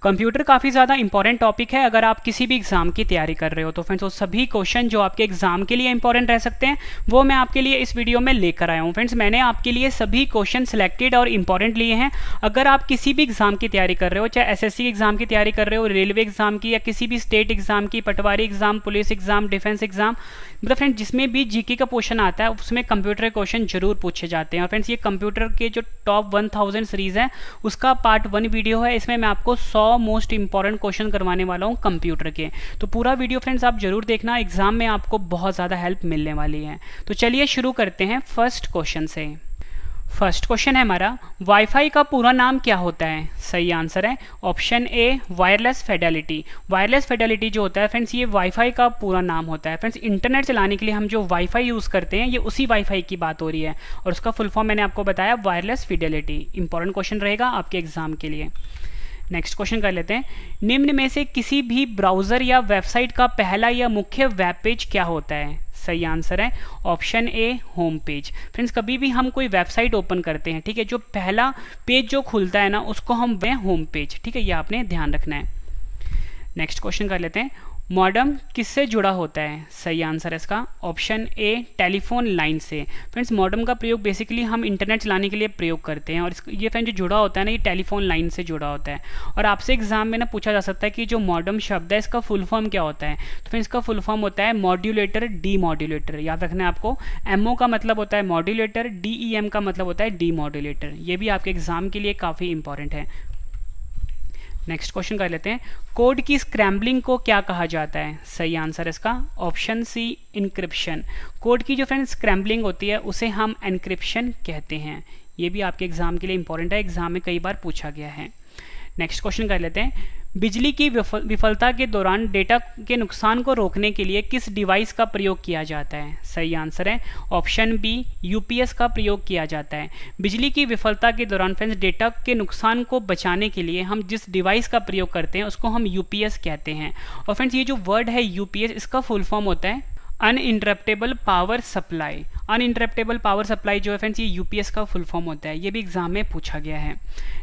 Computer काफ़ी ज़्यादा important topic है अगर आप किसी भी एग्जाम की तैयारी कर रहे हो। तो फ्रेंड्स वो सभी क्वेश्चन जो आपके एग्जाम के लिए इंपॉर्टेंट रह सकते हैं वो मैं आपके लिए इस वीडियो में लेकर आया हूँ। फ्रेंड्स मैंने आपके लिए सभी क्वेश्चन सिलेक्टेड और इंपॉर्टेंट लिए हैं। अगर आप किसी भी एग्जाम की तैयारी कर रहे हो, चाहे एसएससी एग्जाम की तैयारी कर रहे हो, रेलवे एग्जाम की, या किसी भी स्टेट एग्जाम की, पटवारी exam, police exam, defence exam, मतलब फ्रेंड्स जिसमें भी जीके का पोर्शन आता है उसमें कंप्यूटर क्वेश्चन जरूर पूछे जाते हैं। और फ्रेंड्स ये कंप्यूटर के जो टॉप 1000 सीरीज है उसका पार्ट 1 वीडियो है। इसमें मैं आपको 100 मोस्ट इंपॉर्टेंट क्वेश्चन करवाने वाला हूं कंप्यूटर के। तो पूरा वीडियो फ्रेंड्स आप जरूर देखना, एग्जाम में आपको बहुत ज़्यादा हेल्प मिलने वाली है। तो चलिए शुरू करते हैं फर्स्ट क्वेश्चन से। फर्स्ट क्वेश्चन है हमारा, वाईफाई का पूरा नाम क्या होता है? सही आंसर है option A wireless Fidelity. Wireless Fidelity जो होता है फ्रेंड्स ये वाईफाई का पूरा नाम होता है। फ्रेंड्स इंटरनेट चलाने के लिए हम जो वाईफाई यूज़ करते हैं ये उसी वाईफाई की बात हो रही है और उसका फुल फॉर्म मैंने आपको बताया वायरलेस फिडेलिटी। इंपॉर्टेंट क्वेश्चन रहेगा आपके एग्जाम के लिए। नेक्स्ट क्वेश्चन कर लेते हैं, निम्न में से किसी भी ब्राउजर या वेबसाइट का पहला या मुख्य वेब पेज क्या होता है? सही आंसर है option A home page. Friends कभी भी हम कोई वेबसाइट ओपन करते हैं, ठीक है, जो पहला पेज जो खुलता है ना उसको हम होम पेज, ठीक है, ये आपने ध्यान रखना है। नेक्स्ट क्वेश्चन कर लेते हैं, मॉडेम किससे जुड़ा होता है? सही आंसर है इसका ऑप्शन ए टेलीफोन लाइन से। फ्रेंड्स मॉडेम का प्रयोग बेसिकली हम इंटरनेट चलाने के लिए प्रयोग करते हैं और ये फ्रेंड जो जुड़ा होता है ना ये टेलीफोन लाइन से जुड़ा होता है। और आपसे एग्जाम में ना पूछा जा सकता है कि जो मॉडेम शब्द है इसका फुल फॉर्म क्या होता है? तो फ्रेंड्स इसका फुल फॉर्म होता है मॉड्यूलेटर डी मॉड्यूलेटर। याद रखना है आपको, एमओ का मतलब होता है मॉड्यूलेटर, डीईएम का मतलब होता है डी मॉड्यूलेटर। ये भी आपके एग्जाम के लिए काफ़ी इंपॉर्टेंट है। नेक्स्ट क्वेश्चन कर लेते हैं, कोड की स्क्रैम्बलिंग को क्या कहा जाता है? सही आंसर है इसका ऑप्शन सी इनक्रिप्शन। कोड की जो फ्रेंड्स स्क्रैम्बलिंग होती है उसे हम एनक्रिप्शन कहते हैं। ये भी आपके एग्जाम के लिए इंपॉर्टेंट है, एग्जाम में कई बार पूछा गया है। नेक्स्ट क्वेश्चन कर लेते हैं, बिजली की विफलता के दौरान डेटा के नुकसान को रोकने के लिए किस डिवाइस का प्रयोग किया जाता है? सही आंसर है ऑप्शन बी यूपीएस का प्रयोग किया जाता है। बिजली की विफलता के दौरान फ्रेंड्स डेटा के नुकसान को बचाने के लिए हम जिस डिवाइस का प्रयोग करते हैं उसको हम यूपीएस कहते हैं। और फ्रेंड्स ये जो वर्ड है यूपीएस इसका फुल फॉर्म होता है uninterruptible power supply. Uninterruptible power supply जो है फ्रेंड्स ये यूपीएस का फुल फॉर्म होता है। ये भी एग्जाम में पूछा गया है।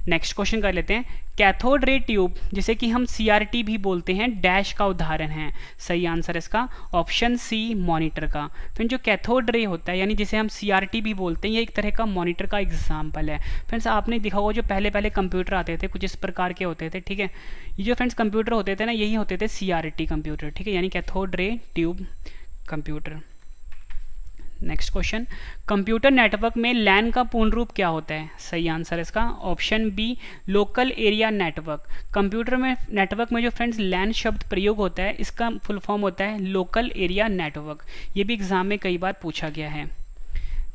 नेक्स्ट क्वेश्चन कर लेते हैं, कैथोड रे ट्यूब जिसे कि हम सीआरटी भी बोलते हैं डैश का उदाहरण है? सही आंसर है इसका ऑप्शन सी मॉनिटर का। फिर जो कैथोड रे होता है यानी जिसे हम सीआरटी भी बोलते हैं ये एक तरह का मॉनिटर का एग्जाम्पल है। फ्रेंड्स आपने देखा होगा जो पहले पहले कंप्यूटर आते थे कुछ इस प्रकार के होते थे, ठीक है, ये जो फ्रेंड्स कंप्यूटर होते थे ना यही होते थे सीआरटी कंप्यूटर, ठीक है, यानी cathode ray tube computer. Next question, computer network में लैन का पूर्ण रूप क्या होता है? सही आंसर है इसका option B local area network. Computer में नेटवर्क में जो फ्रेंड्स लैन शब्द प्रयोग होता है इसका फुल फॉर्म होता है लोकल एरिया नेटवर्क। ये भी एग्जाम में कई बार पूछा गया है।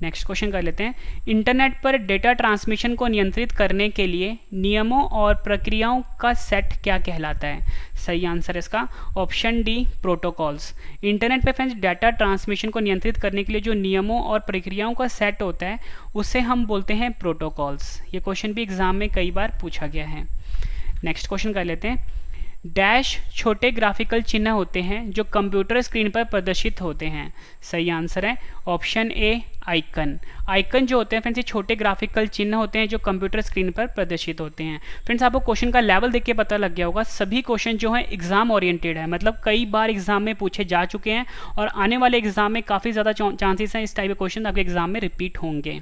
नेक्स्ट क्वेश्चन कर लेते हैं, इंटरनेट पर डेटा ट्रांसमिशन को नियंत्रित करने के लिए नियमों और प्रक्रियाओं का सेट क्या कहलाता है? सही आंसर है इसका ऑप्शन डी प्रोटोकॉल्स। इंटरनेट पर फ्रेंड्स डेटा ट्रांसमिशन को नियंत्रित करने के लिए जो नियमों और प्रक्रियाओं का सेट होता है उसे हम बोलते हैं प्रोटोकॉल्स। ये क्वेश्चन भी एग्जाम में कई बार पूछा गया है। नेक्स्ट क्वेश्चन कर लेते हैं, डैश छोटे ग्राफिकल चिन्ह होते हैं जो कंप्यूटर स्क्रीन पर प्रदर्शित होते हैं? सही आंसर है ऑप्शन ए आइकन। आइकन जो होते हैं फ्रेंड्स ये छोटे ग्राफिकल चिन्ह होते हैं जो कंप्यूटर स्क्रीन पर प्रदर्शित होते हैं। फ्रेंड्स आपको क्वेश्चन का लेवल देख के पता लग गया होगा, सभी क्वेश्चन जो हैं एग्जाम ओरिएंटेड है, मतलब कई बार एग्जाम में पूछे जा चुके हैं और आने वाले एग्जाम में काफ़ी ज़्यादा चांसेस हैं इस टाइप के क्वेश्चन आपके एग्जाम में रिपीट होंगे।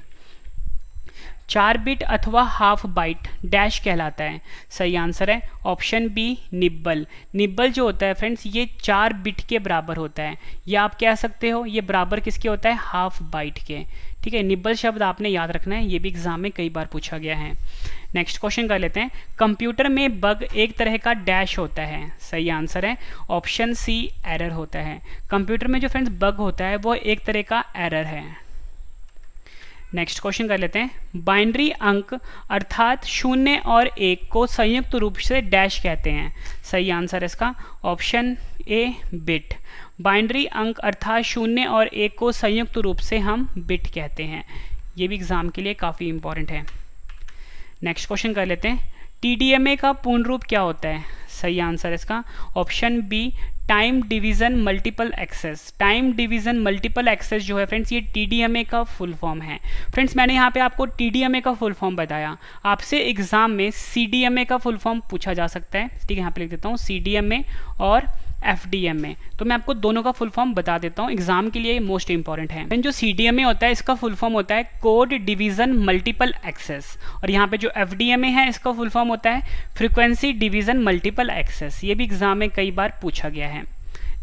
4 बिट अथवा हाफ बाइट डैश कहलाता है? सही आंसर है ऑप्शन बी निब्बल। निब्बल जो होता है फ्रेंड्स ये 4 बिट के बराबर होता है, या आप कह सकते हो ये बराबर किसके होता है? हाफ बाइट के, ठीक है। निब्बल शब्द आपने याद रखना है, ये भी एग्जाम में कई बार पूछा गया है। नेक्स्ट क्वेश्चन कर लेते हैं, कंप्यूटर में बग एक तरह का डैश होता है? सही आंसर है ऑप्शन सी एरर होता है। कंप्यूटर में जो फ्रेंड्स बग होता है वो एक तरह का एरर है। नेक्स्ट क्वेश्चन कर लेते हैं, बाइनरी अंक अर्थात 0 और 1 को संयुक्त रूप से डैश कहते हैं? सही आंसर है इसका ऑप्शन ए बिट। बाइनरी अंक अर्थात 0 और 1 को संयुक्त रूप से हम बिट कहते हैं। ये भी एग्जाम के लिए काफ़ी इंपॉर्टेंट है। नेक्स्ट क्वेश्चन कर लेते हैं, टीडीएमए का पूर्ण रूप क्या होता है? सही आंसर है इसका option B time division multiple access. Time division multiple access जो है फ्रेंड्स, ये TDMA का फुल फॉर्म है। फ्रेंड्स मैंने यहाँ पे आपको TDMA का फुल फॉर्म बताया, आपसे एग्जाम में CDMA का फुल फॉर्म पूछा जा सकता है, ठीक है। यहाँ पे लिख देता हूँ CDMA और FDMA, तो मैं आपको दोनों का फुल फॉर्म बता देता हूँ, एग्जाम के लिए मोस्ट इंपॉर्टेंट है। जो CDMA होता है इसका फुल फॉर्म होता है कोड डिवीजन मल्टीपल एक्सेस, और यहाँ पे जो FDMA है इसका फुल फॉर्म होता है फ्रीक्वेंसी डिवीजन मल्टीपल एक्सेस। ये भी एग्जाम में कई बार पूछा गया है।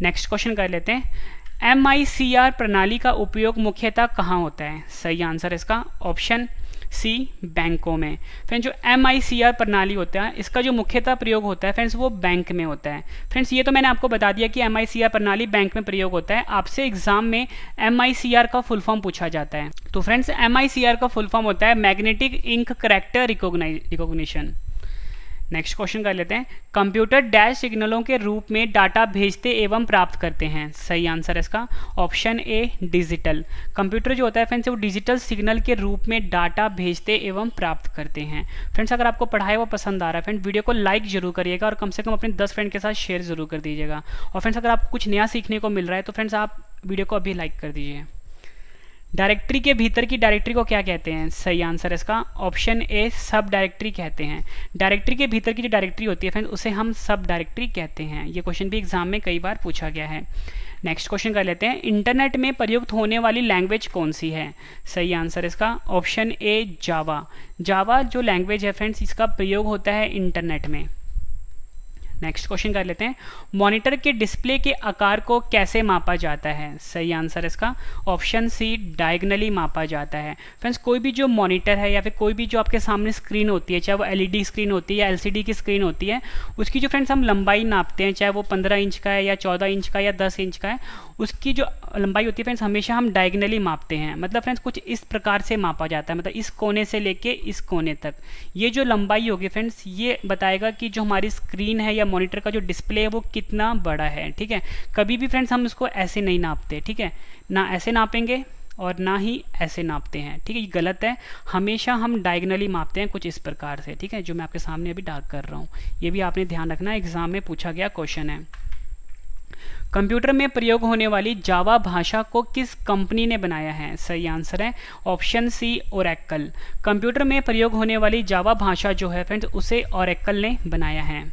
नेक्स्ट क्वेश्चन कर लेते हैं, MICR प्रणाली का उपयोग मुख्यतः कहाँ होता है? सही आंसर इसका ऑप्शन सी, बैंकों में। फ्रेंड्स जो MICR प्रणाली होता है इसका जो मुख्यतः प्रयोग होता है फ्रेंड्स वो बैंक में होता है। फ्रेंड्स ये तो मैंने आपको बता दिया कि MICR प्रणाली बैंक में प्रयोग होता है। आपसे एग्जाम में MICR का फुल फॉर्म पूछा जाता है, तो फ्रेंड्स MICR का फुल फॉर्म होता है magnetic ink character recognition. Next question कर लेते हैं, कंप्यूटर डैश सिग्नलों के रूप में डाटा भेजते एवं प्राप्त करते हैं। सही आंसर इसका ऑप्शन ए, डिजिटल। कंप्यूटर जो होता है फ्रेंड्स वो डिजिटल सिग्नल के रूप में डाटा भेजते एवं प्राप्त करते हैं। फ्रेंड्स अगर आपको पढ़ाई वो पसंद आ रहा है फ्रेंड, वीडियो को लाइक जरूर करिएगा और कम से कम अपने 10 फ्रेंड के साथ शेयर जरूर कर दीजिएगा। और फ्रेंड्स अगर आपको कुछ नया सीखने को मिल रहा है तो फ्रेंड्स आप वीडियो को अभी लाइक कर दीजिए। डायरेक्टरी के भीतर की डायरेक्टरी को क्या कहते हैं? सही आंसर इसका ऑप्शन ए, सब डायरेक्टरी कहते हैं। डायरेक्टरी के भीतर की जो डायरेक्टरी होती है फ्रेंड्स उसे हम सब डायरेक्टरी कहते हैं। ये क्वेश्चन भी एग्जाम में कई बार पूछा गया है। नेक्स्ट क्वेश्चन कर लेते हैं, इंटरनेट में प्रयुक्त होने वाली लैंग्वेज कौन सी है? सही आंसर इसका ऑप्शन ए, जावा। जावा जो लैंग्वेज है फ्रेंड्स इसका प्रयोग होता है इंटरनेट में। नेक्स्ट क्वेश्चन कर लेते हैं, मॉनिटर के डिस्प्ले के आकार को कैसे मापा जाता है? सही आंसर इसका ऑप्शन सी, डायगनली मापा जाता है। फ्रेंड्स कोई भी जो मॉनिटर है या फिर कोई भी जो आपके सामने स्क्रीन होती है, चाहे वो LED स्क्रीन होती है या LCD की स्क्रीन होती है, उसकी जो फ्रेंड्स हम लंबाई नापते हैं, चाहे वो 15 इंच का है या 14 इंच का या 10 इंच का है, उसकी जो लंबाई होती है फ्रेंड्स हमेशा हम डायगनली मापते हैं। मतलब फ्रेंड्स कुछ इस प्रकार से मापा जाता है, मतलब इस कोने से लेके इस कोने तक। ये जो लंबाई होगी फ्रेंड्स ये बताएगा कि जो हमारी स्क्रीन है या मॉनिटर का जो डिस्प्ले है वो कितना बड़ा है, ठीक है। कभी भी फ्रेंड्स हम इसको ऐसे नहीं नापते, ठीक है, ना ऐसे नापेंगे और ना ही ऐसे नापते हैं, ठीक है, ये गलत है। हमेशा हम डायगनली मापते हैं कुछ इस प्रकार से, ठीक है, जो मैं आपके सामने अभी डार्क कर रहा हूँ। ये भी आपने ध्यान रखना, एग्जाम में पूछा गया क्वेश्चन है। कंप्यूटर में प्रयोग होने वाली जावा भाषा को किस कंपनी ने बनाया है? सही आंसर है ऑप्शन सी, ओरेकल। कंप्यूटर में प्रयोग होने वाली जावा भाषा जो है फ्रेंड्स उसे ओरेकल ने बनाया है।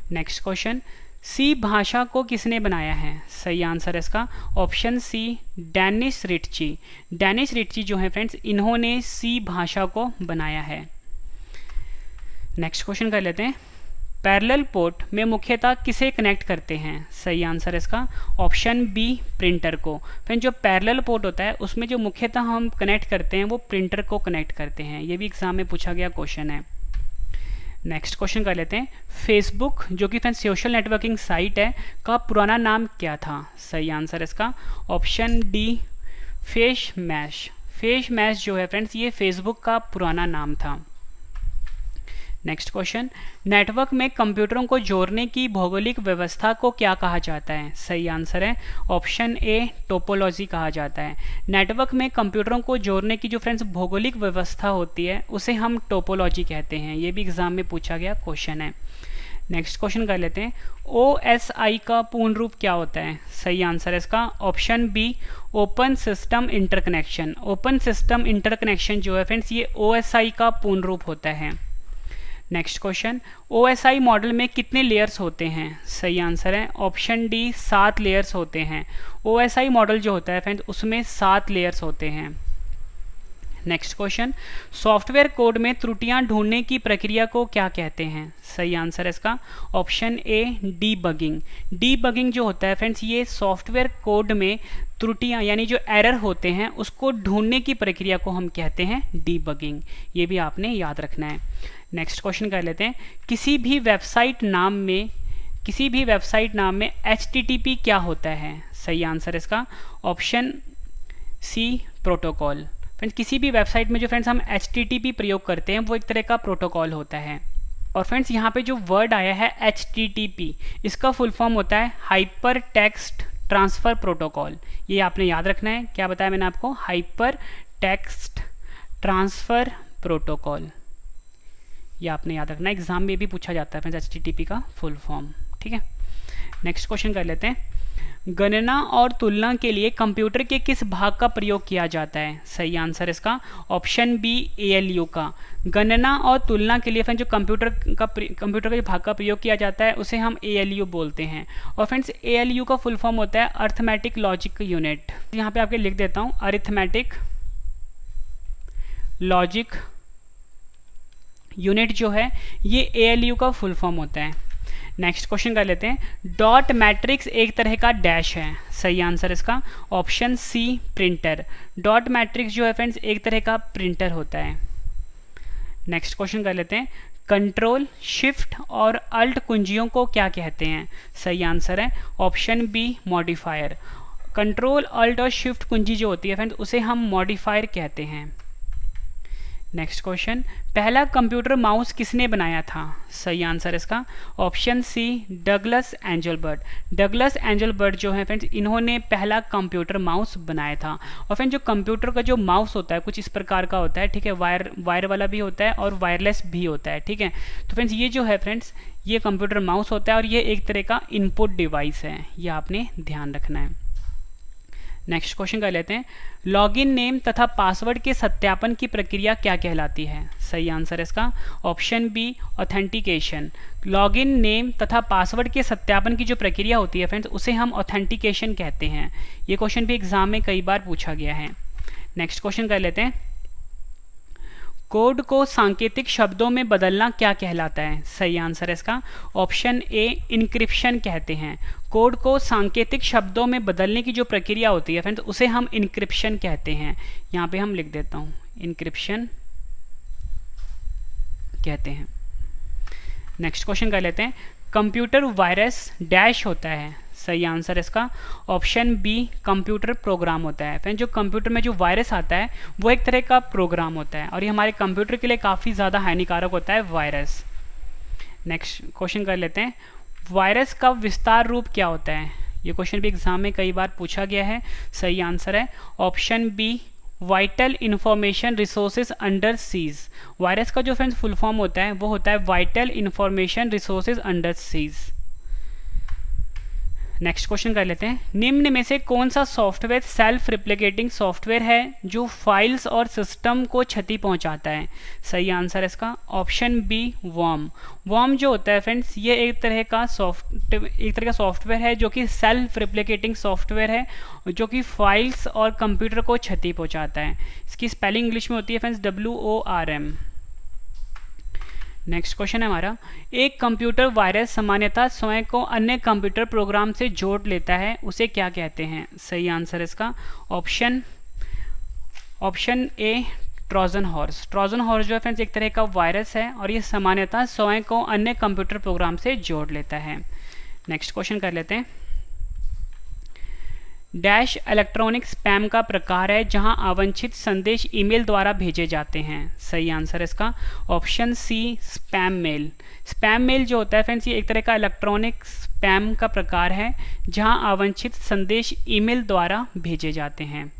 नेक्स्ट क्वेश्चन, सी भाषा को किसने बनाया है? सही आंसर इसका ऑप्शन सी, डेनिस रिट्ची। डेनिस रिट्ची जो है फ्रेंड्स इन्होंने सी भाषा को बनाया है। नेक्स्ट क्वेश्चन कर लेते हैं, पैरेलल पोर्ट में मुख्यतः किसे कनेक्ट करते हैं? सही आंसर इसका ऑप्शन बी, प्रिंटर को। फ्रेंड जो पैरेलल पोर्ट होता है उसमें जो मुख्यतः हम कनेक्ट करते हैं वो प्रिंटर को कनेक्ट करते हैं। ये भी एग्जाम में पूछा गया क्वेश्चन है। नेक्स्ट क्वेश्चन कर लेते हैं, फेसबुक जो कि फ्रेंड्स सोशल नेटवर्किंग साइट है का पुराना नाम क्या था? सही आंसर इसका option D, Facemash. Facemash जो है फ्रेंड्स ये फेसबुक का पुराना नाम था। नेक्स्ट क्वेश्चन, नेटवर्क में कंप्यूटरों को जोड़ने की भौगोलिक व्यवस्था को क्या कहा जाता है? सही आंसर है ऑप्शन ए, टोपोलॉजी कहा जाता है। नेटवर्क में कंप्यूटरों को जोड़ने की जो फ्रेंड्स भौगोलिक व्यवस्था होती है उसे हम टोपोलॉजी कहते हैं। ये भी एग्जाम में पूछा गया क्वेश्चन है। नेक्स्ट क्वेश्चन कर लेते हैं, OSI का पूर्ण रूप क्या होता है? सही आंसर है इसका option B, open system interconnection. Open system interconnection जो है फ्रेंड्स ये OSI का पूर्ण रूप होता है। नेक्स्ट क्वेश्चन, OSI मॉडल में कितने लेयर्स होते हैं? सही आंसर है ऑप्शन डी, 7 लेयर्स होते हैं। OSI मॉडल जो होता है फ्रेंड्स उसमें 7 लेयर्स होते हैं। नेक्स्ट क्वेश्चन, सॉफ्टवेयर कोड में त्रुटियां ढूंढने की प्रक्रिया को क्या कहते हैं? सही आंसर है इसका ऑप्शन ए, डीबगिंग। डीबगिंग जो होता है फ्रेंड्स ये सॉफ्टवेयर कोड में त्रुटियां यानी जो एरर होते हैं उसको ढूंढने की प्रक्रिया को हम कहते हैं डीबगिंग। ये भी आपने याद रखना है। नेक्स्ट क्वेश्चन कर लेते हैं, किसी भी वेबसाइट नाम में HTTP क्या होता है? सही आंसर इसका ऑप्शन सी, प्रोटोकॉल। फ्रेंड्स किसी भी वेबसाइट में जो फ्रेंड्स हम HTTP प्रयोग करते हैं वो एक तरह का प्रोटोकॉल होता है। और फ्रेंड्स यहाँ पे जो वर्ड आया है HTTP इसका फुल फॉर्म होता है हाइपर टेक्स्ट ट्रांसफ़र प्रोटोकॉल। ये आपने याद रखना है। क्या बताया मैंने आपको? Hyper text transfer protocol. ये आपने याद रखना है, एग्जाम में भी पूछा जाता है फ्रेंड्स HTTP का फुल फॉर्म, ठीक है। नेक्स्ट क्वेश्चन कर लेते हैं, गणना और तुलना के लिए कंप्यूटर के किस भाग का प्रयोग किया जाता है? सही आंसर इसका ऑप्शन बी ALU का। गणना और तुलना के लिए फ्रेंड्स जो कंप्यूटर के भाग का प्रयोग किया जाता है उसे हम ALU बोलते हैं। और फ्रेंड्स ALU का फुल फॉर्म होता है अरिथमेटिक लॉजिक यूनिट। यहाँ पे आपके लिख देता हूँ, अरिथमेटिक लॉजिक यूनिट जो है ये ALU का फुल फॉर्म होता है। नेक्स्ट क्वेश्चन कर लेते हैं, डॉट मैट्रिक्स एक तरह का डैश है। सही आंसर इसका option C printer. Dot matrix जो है फ्रेंड्स एक तरह का प्रिंटर होता है। नेक्स्ट क्वेश्चन कर लेते हैं, कंट्रोल शिफ्ट और अल्ट कुंजियों को क्या कहते हैं? सही आंसर है option B modifier. Control alt और शिफ्ट कुंजी जो होती है फ्रेंड्स उसे हम मॉडिफायर कहते हैं। नेक्स्ट क्वेश्चन, पहला कंप्यूटर माउस किसने बनाया था? सही आंसर इसका option C Douglas Engelbart. Douglas Engelbart जो है फ्रेंड्स इन्होंने पहला कंप्यूटर माउस बनाया था। और फ्रेंड्स जो कंप्यूटर का जो माउस होता है कुछ इस प्रकार का होता है, ठीक है, वायर वाला भी होता है और वायरलेस भी होता है, ठीक है। तो फ्रेंड्स ये जो है फ्रेंड्स ये कंप्यूटर माउस होता है और ये एक तरह का इनपुट डिवाइस है, ये आपने ध्यान रखना है। नेक्स्ट क्वेश्चन कर लेते हैं, लॉगिन नेम तथा पासवर्ड के सत्यापन की प्रक्रिया क्या कहलाती है? सही आंसर इसका option B authentication. Login name तथा पासवर्ड के सत्यापन की जो प्रक्रिया होती है फ्रेंड्स उसे हम ऑथेंटिकेशन कहते हैं। ये क्वेश्चन भी एग्जाम में कई बार पूछा गया है। नेक्स्ट क्वेश्चन कर लेते हैं, कोड को सांकेतिक शब्दों में बदलना क्या कहलाता है? सही आंसर इसका ऑप्शन ए इनक्रिप्शन कहते हैं। कोड को सांकेतिक शब्दों में बदलने की जो प्रक्रिया होती है फ्रेंड्स उसे हम इनक्रिप्शन कहते हैं। यहाँ पे हम लिख देता हूँ, इनक्रिप्शन कहते हैं। नेक्स्ट क्वेश्चन कर लेते हैं, कंप्यूटर वायरस डैश होता है। सही आंसर इसका ऑप्शन बी कंप्यूटर प्रोग्राम होता है। फ्रेंड्स जो कंप्यूटर में जो वायरस आता है वो एक तरह का प्रोग्राम होता है और ये हमारे कंप्यूटर के लिए काफ़ी ज़्यादा हानिकारक होता है वायरस। नेक्स्ट क्वेश्चन कर लेते हैं, वायरस का विस्तार रूप क्या होता है? ये क्वेश्चन भी एग्जाम में कई बार पूछा गया है। सही आंसर है option B vital information resources under siege. Virus का जो फ्रेंड्स फुल फॉर्म होता है वो होता है vital information resources under seize. Next question कर लेते हैं, निम्न में से कौन सा सॉफ्टवेयर सेल्फ रिप्लिकेटिंग सॉफ्टवेयर है जो फाइल्स और सिस्टम को क्षति पहुंचाता है? सही आंसर इसका ऑप्शन बी वर्म। वर्म जो होता है फ्रेंड्स ये एक तरह का सॉफ्टवेयर है जो कि सेल्फ रिप्लिकेटिंग सॉफ्टवेयर है जो कि फाइल्स और कंप्यूटर को क्षति पहुंचाता है। इसकी स्पेलिंग इंग्लिश में होती है फ्रेंड्स WORM। नेक्स्ट क्वेश्चन है हमारा, एक कंप्यूटर वायरस सामान्यतः स्वयं को अन्य कंप्यूटर प्रोग्राम से जोड़ लेता है, उसे क्या कहते हैं? सही आंसर इसका option A Trojan horse. Trojan horse जो है फ्रेंड्स एक तरह का वायरस है और ये सामान्यतः स्वयं को अन्य कंप्यूटर प्रोग्राम से जोड़ लेता है। नेक्स्ट क्वेश्चन कर लेते हैं, डैश इलेक्ट्रॉनिक स्पैम का प्रकार है जहां अवांछित संदेश ईमेल द्वारा भेजे जाते हैं। सही आंसर इसका option C spam mail. Spam mail जो होता है फ्रेंड्स ये एक तरह का इलेक्ट्रॉनिक स्पैम का प्रकार है जहां अवांछित संदेश ईमेल द्वारा भेजे जाते हैं।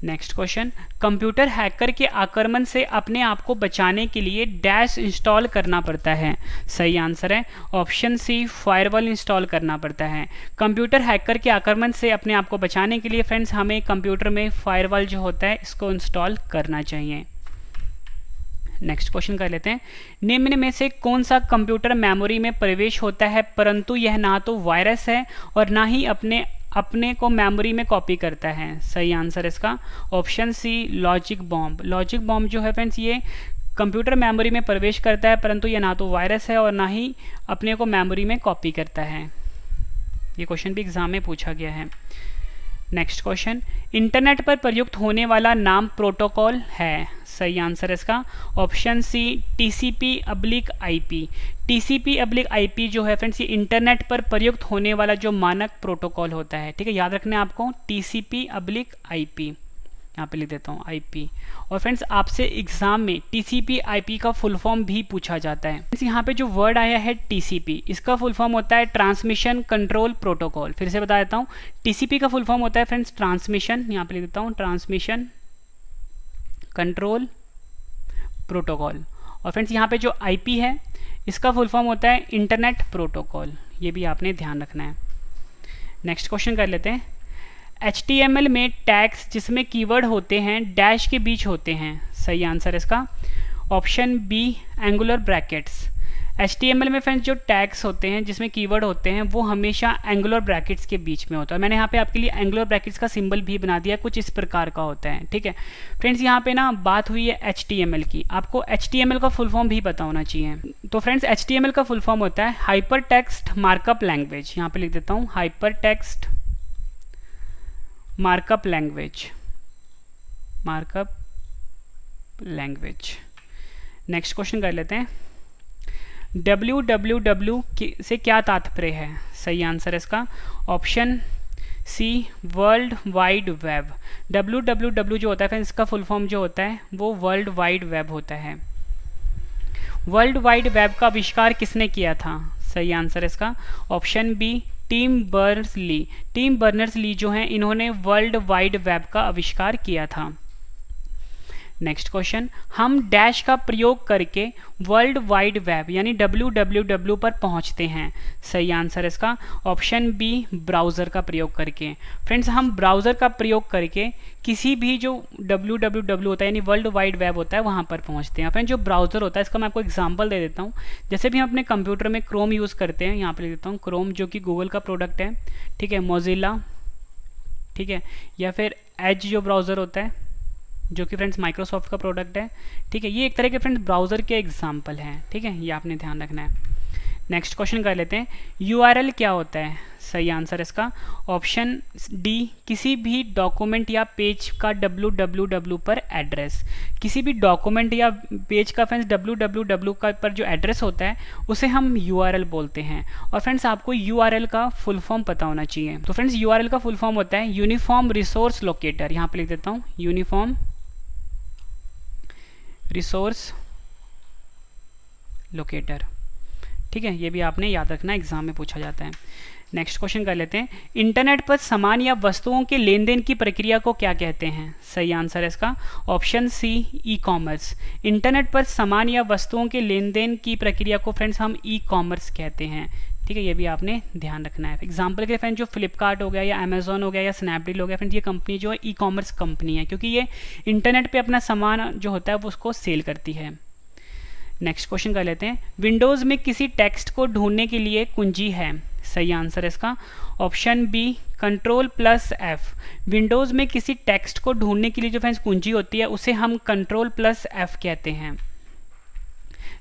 नेक्स्ट क्वेश्चन, कंप्यूटर हैकर के आक्रमण से अपने आप को बचाने के लिए डैश इंस्टॉल करना पड़ता है। सही आंसर है ऑप्शन सी फायरवॉल इंस्टॉल करना पड़ता है। कंप्यूटर हैकर के आक्रमण से अपने आप को बचाने के लिए फ्रेंड्स हमें कंप्यूटर में फायरवॉल जो होता है इसको इंस्टॉल करना चाहिए। नेक्स्ट क्वेश्चन कर लेते हैं, निम्न में से कौन सा कंप्यूटर मेमोरी में प्रवेश होता है परंतु यह ना तो वायरस है और ना ही अपने को मेमोरी में कॉपी करता है? सही आंसर इसका option C logic bomb. Logic bomb जो है फ्रेंड्स ये कंप्यूटर मेमोरी में प्रवेश करता है परंतु ये ना तो वायरस है और ना ही अपने को मेमोरी में कॉपी करता है। ये क्वेश्चन भी एग्जाम में पूछा गया है। नेक्स्ट क्वेश्चन, इंटरनेट पर प्रयुक्त होने वाला नाम प्रोटोकॉल है। सही आंसर इसका ऑप्शन सी TCP/IP। TCP/IP जो है फ्रेंड्स ये इंटरनेट पर प्रयुक्त होने वाला जो मानक प्रोटोकॉल होता है, ठीक है, याद रखना है आपको TCP/IP। यहाँ पे लिख देता हूँ IP। और फ्रेंड्स आपसे एग्जाम में TCP/IP का फुल फॉर्म भी पूछा जाता है। यहाँ पे जो वर्ड आया है TCP, इसका फुल फॉर्म होता है ट्रांसमिशन कंट्रोल प्रोटोकॉल। फिर से बता देता हूँ, TCP का फुल फॉर्म होता है फ्रेंड्स ट्रांसमिशन, यहाँ पे लिख देता हूँ ट्रांसमिशन कंट्रोल प्रोटोकॉल। और फ्रेंड्स यहाँ पे जो IP है इसका फुल फॉर्म होता है इंटरनेट प्रोटोकॉल। ये भी आपने ध्यान रखना है। नेक्स्ट क्वेश्चन कर लेते हैं। HTML में टैग्स जिसमें कीवर्ड होते हैं डैश के बीच होते हैं, सही आंसर इसका option B angular brackets. HTML में फ्रेंड्स जो टैग्स होते हैं जिसमें कीवर्ड होते हैं वो हमेशा एंगुलर ब्रैकेट्स के बीच में होता है। मैंने यहाँ पे आपके लिए एंगुलर ब्रैकेट्स का सिंबल भी बना दिया, कुछ इस प्रकार का होता है, ठीक है फ्रेंड्स। यहाँ पे ना बात हुई है HTML की, आपको HTML का फुल फॉर्म भी पता होना चाहिए। तो फ्रेंड्स HTML का फुल फॉर्म होता है हाइपर टेक्स्ट मार्कअप लैंग्वेज। यहाँ पे लिख देता हूँ hyper text markup language, markup language. Next question कर लेते हैं। www से क्या तात्पर्य है, सही आंसर इसका option C world wide web. www जो होता है फिर इसका फुल फॉर्म जो होता है वो वर्ल्ड वाइड वेब होता है। वर्ल्ड वाइड वेब का आविष्कार किसने किया था, सही आंसर इसका option B Tim Berners-Lee. Tim Berners-Lee जो हैं इन्होंने वर्ल्ड वाइड वेब का आविष्कार किया था। नेक्स्ट क्वेश्चन, हम डैश का प्रयोग करके वर्ल्ड वाइड वेब यानी www पर पहुंचते हैं, सही आंसर इसका ऑप्शन बी ब्राउज़र का प्रयोग करके। फ्रेंड्स हम ब्राउज़र का प्रयोग करके किसी भी जो www होता है यानी वर्ल्ड वाइड वेब होता है वहां पर पहुंचते हैं। फ्रेंड्स जो ब्राउज़र होता है इसका मैं आपको एग्जांपल दे देता हूं। जैसे भी हम अपने कंप्यूटर में क्रोम यूज़ करते हैं, यहाँ पर लिख देता हूँ क्रोम जो कि गूगल का प्रोडक्ट है, ठीक है, मोजिला, ठीक है, या फिर एज जो ब्राउज़र होता है जो कि फ्रेंड्स माइक्रोसॉफ्ट का प्रोडक्ट है, ठीक है। ये एक तरह के फ्रेंड्स ब्राउज़र के एग्जाम्पल हैं, ठीक है, ये आपने ध्यान रखना है। नेक्स्ट क्वेश्चन कर लेते हैं। URL क्या होता है, सही आंसर इसका ऑप्शन डी किसी भी डॉक्यूमेंट या पेज का www पर एड्रेस। किसी भी डॉक्यूमेंट या पेज का फ्रेंड्स www का पर जो एड्रेस होता है उसे हम URL बोलते हैं। और फ्रेंड्स आपको URL का फुल फॉर्म पता होना चाहिए। तो फ्रेंड्स URL का फुल फॉर्म होता है यूनिफॉर्म रिसोर्स लोकेटर। यहाँ पे लिख देता हूँ यूनिफॉर्म रिसोर्स लोकेटर, ठीक है, ये भी आपने याद रखना, एग्जाम में पूछा जाता है। नेक्स्ट क्वेश्चन कर लेते हैं। इंटरनेट पर सामान या वस्तुओं के लेन देन की प्रक्रिया को क्या कहते हैं, सही आंसर इसका option C e-commerce. Internet पर सामान या वस्तुओं के लेन देन की प्रक्रिया को फ्रेंड्स हम ई कॉमर्स कहते हैं, ठीक है, ये भी आपने ध्यान रखना है। एग्जाम्पल के फ्रेंड्स जो फ्लिपकार्ट हो गया या अमेजोन हो गया या स्नैपडील हो गया फ्रेंड्स, ये कंपनी जो है ई कॉमर्स कंपनी है क्योंकि ये इंटरनेट पे अपना सामान जो होता है वो उसको सेल करती है। नेक्स्ट क्वेश्चन कर लेते हैं। विंडोज़ में किसी टेक्स्ट को ढूंढने के लिए कुंजी है, सही आंसर इसका ऑप्शन बी Ctrl+F। विंडोज़ में किसी टेक्स्ट को ढूंढने के लिए जो फ्रेंड्स कुंजी होती है उसे हम Ctrl+F कहते हैं।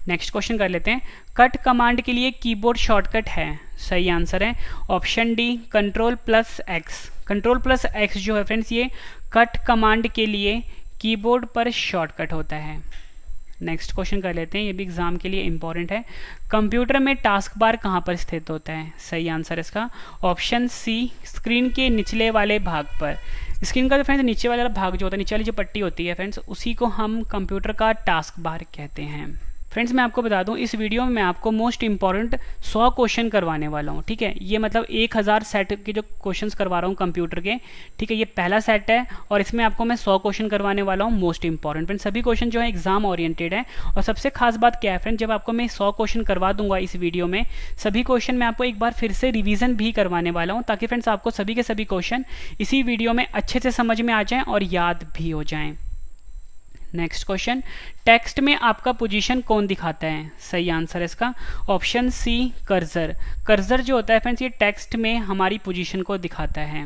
नेक्स्ट क्वेश्चन कर लेते हैं। कट कमांड के लिए कीबोर्ड शॉर्टकट है, सही आंसर है ऑप्शन डी Ctrl+X। Ctrl+X जो है फ्रेंड्स ये कट कमांड के लिए कीबोर्ड पर शॉर्टकट होता है। नेक्स्ट क्वेश्चन कर लेते हैं, ये भी एग्जाम के लिए इंपॉर्टेंट है। कंप्यूटर में टास्क बार कहाँ पर स्थित होता है, सही आंसर इसका ऑप्शन सी स्क्रीन के निचले वाले भाग पर। स्क्रीन का जो फ्रेंड्स नीचे वाला भाग जो होता है, नीचे वाली जो पट्टी होती है फ्रेंड्स, उसी को हम कंप्यूटर का टास्क बार कहते हैं। फ्रेंड्स मैं आपको बता दूं इस वीडियो में मैं आपको मोस्ट इंपॉर्टेंट 100 क्वेश्चन करवाने वाला हूं, ठीक है। ये मतलब 1000 सेट के जो क्वेश्चंस करवा रहा हूं कंप्यूटर के, ठीक है, ये पहला सेट है और इसमें आपको मैं 100 क्वेश्चन करवाने वाला हूं मोस्ट इंपॉर्टेंट। फ्रेंड्स सभी क्वेश्चन जो है एग्जाम ओरिएंटेड है। और सबसे खास बात क्या है फ्रेंड्स, जब आपको मैं 100 क्वेश्चन करवा दूंगा इस वीडियो में, सभी क्वेश्चन मैं आपको एक बार फिर से रिविजन भी करवाने वाला हूँ ताकि फ्रेंड्स आपको सभी के सभी क्वेश्चन इसी वीडियो में अच्छे से समझ में आ जाएँ और याद भी हो जाएँ। नेक्स्ट क्वेश्चन, टेक्स्ट में आपका पोजीशन कौन दिखाता है, सही आंसर इसका ऑप्शन सी कर्सर। कर्सर जो होता है फ्रेंड्स ये टेक्स्ट में हमारी पोजीशन को दिखाता है।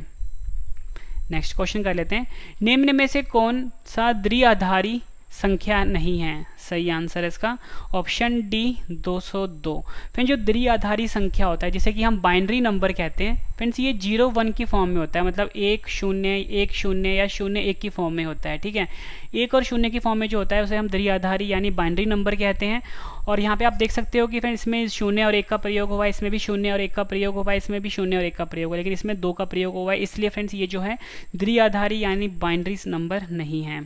नेक्स्ट क्वेश्चन कर लेते हैं। निम्न में से कौन सा द्विआधारी संख्या नहीं है, सही आंसर इसका ऑप्शन डी 202। फ्रेंड्स जो द्विआधारी संख्या होता है जिसे कि हम बाइनरी नंबर कहते हैं फ्रेंड्स, ये 0-1 की फॉर्म में होता है, मतलब 1-0 या 0-1 की फॉर्म में होता है, ठीक है। 1 और 0 की फॉर्म में जो होता है उसे हम द्विआधारी यानी बाइनरी नंबर कहते हैं। और यहाँ पे आप देख सकते हो कि फ्रेंड्स इसमें 0 और 1 का प्रयोग हुआ है, इसमें भी 0 और 1 का प्रयोग हुआ है, इसमें भी 0 और 1 का प्रयोग हुआ है, लेकिन इसमें 2 का प्रयोग हुआ है, इसलिए फ्रेंड्स ये जो है द्विआधारी यानी बाइनरी नंबर नहीं है।